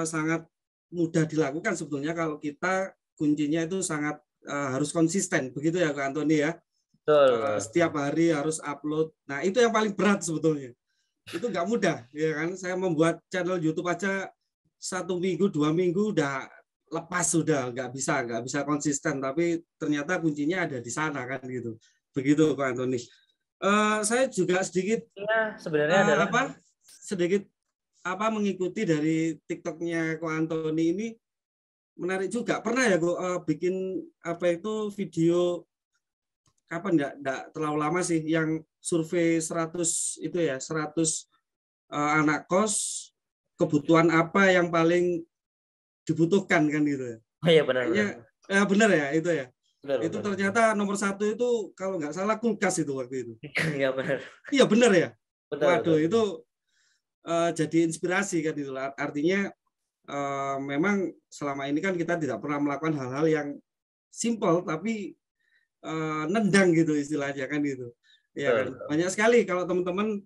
sangat mudah dilakukan sebetulnya kalau kita kuncinya itu sangat harus konsisten, begitu ya Ko Antoni ya. Setiap hari harus upload. Nah, itu yang paling berat sebetulnya. Itu nggak mudah, ya kan? Saya membuat channel YouTube aja 1 minggu, 2 minggu udah lepas, sudah nggak bisa konsisten. Tapi ternyata kuncinya ada di sana kan gitu. Begitu Pak Antoni. Saya juga sedikit sebenarnya adalah mengikuti dari TikToknya Ko Antoni ini menarik juga. Pernah ya bikin video kapan enggak terlalu lama sih yang survei 100 itu ya, 100 anak kos, kebutuhan apa yang paling dibutuhkan kan gitu ya. Oh iya benar. Benar ya itu ya. Benar, itu ternyata nomor 1 itu kalau nggak salah kulkas itu waktu itu. Iya benar. Iya benar ya. Waduh, itu jadi inspirasi kan itu. Artinya memang selama ini kan kita tidak pernah melakukan hal-hal yang simpel tapi nendang gitu istilahnya kan gitu. Ya kan? Banyak sekali kalau teman-teman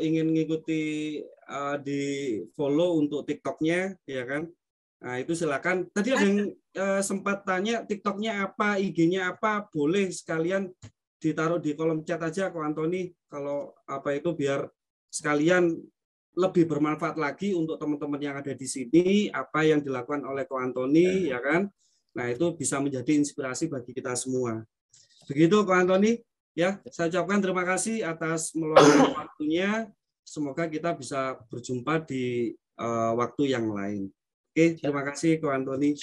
ingin mengikuti di follow untuk TikToknya, ya kan? Nah itu silakan. Tadi ada yang sempat tanya TikToknya apa, IG-nya apa, boleh sekalian ditaruh di kolom chat aja Ko Antoni. Kalau itu biar sekalian lebih bermanfaat lagi untuk teman-teman yang ada di sini, apa yang dilakukan oleh Ko Antoni, ya kan? Nah, itu bisa menjadi inspirasi bagi kita semua. Begitu, Ko Antoni. Ya, saya ucapkan terima kasih atas meluangkan waktunya. Semoga kita bisa berjumpa di waktu yang lain. Oke, terima kasih, Ko Antoni.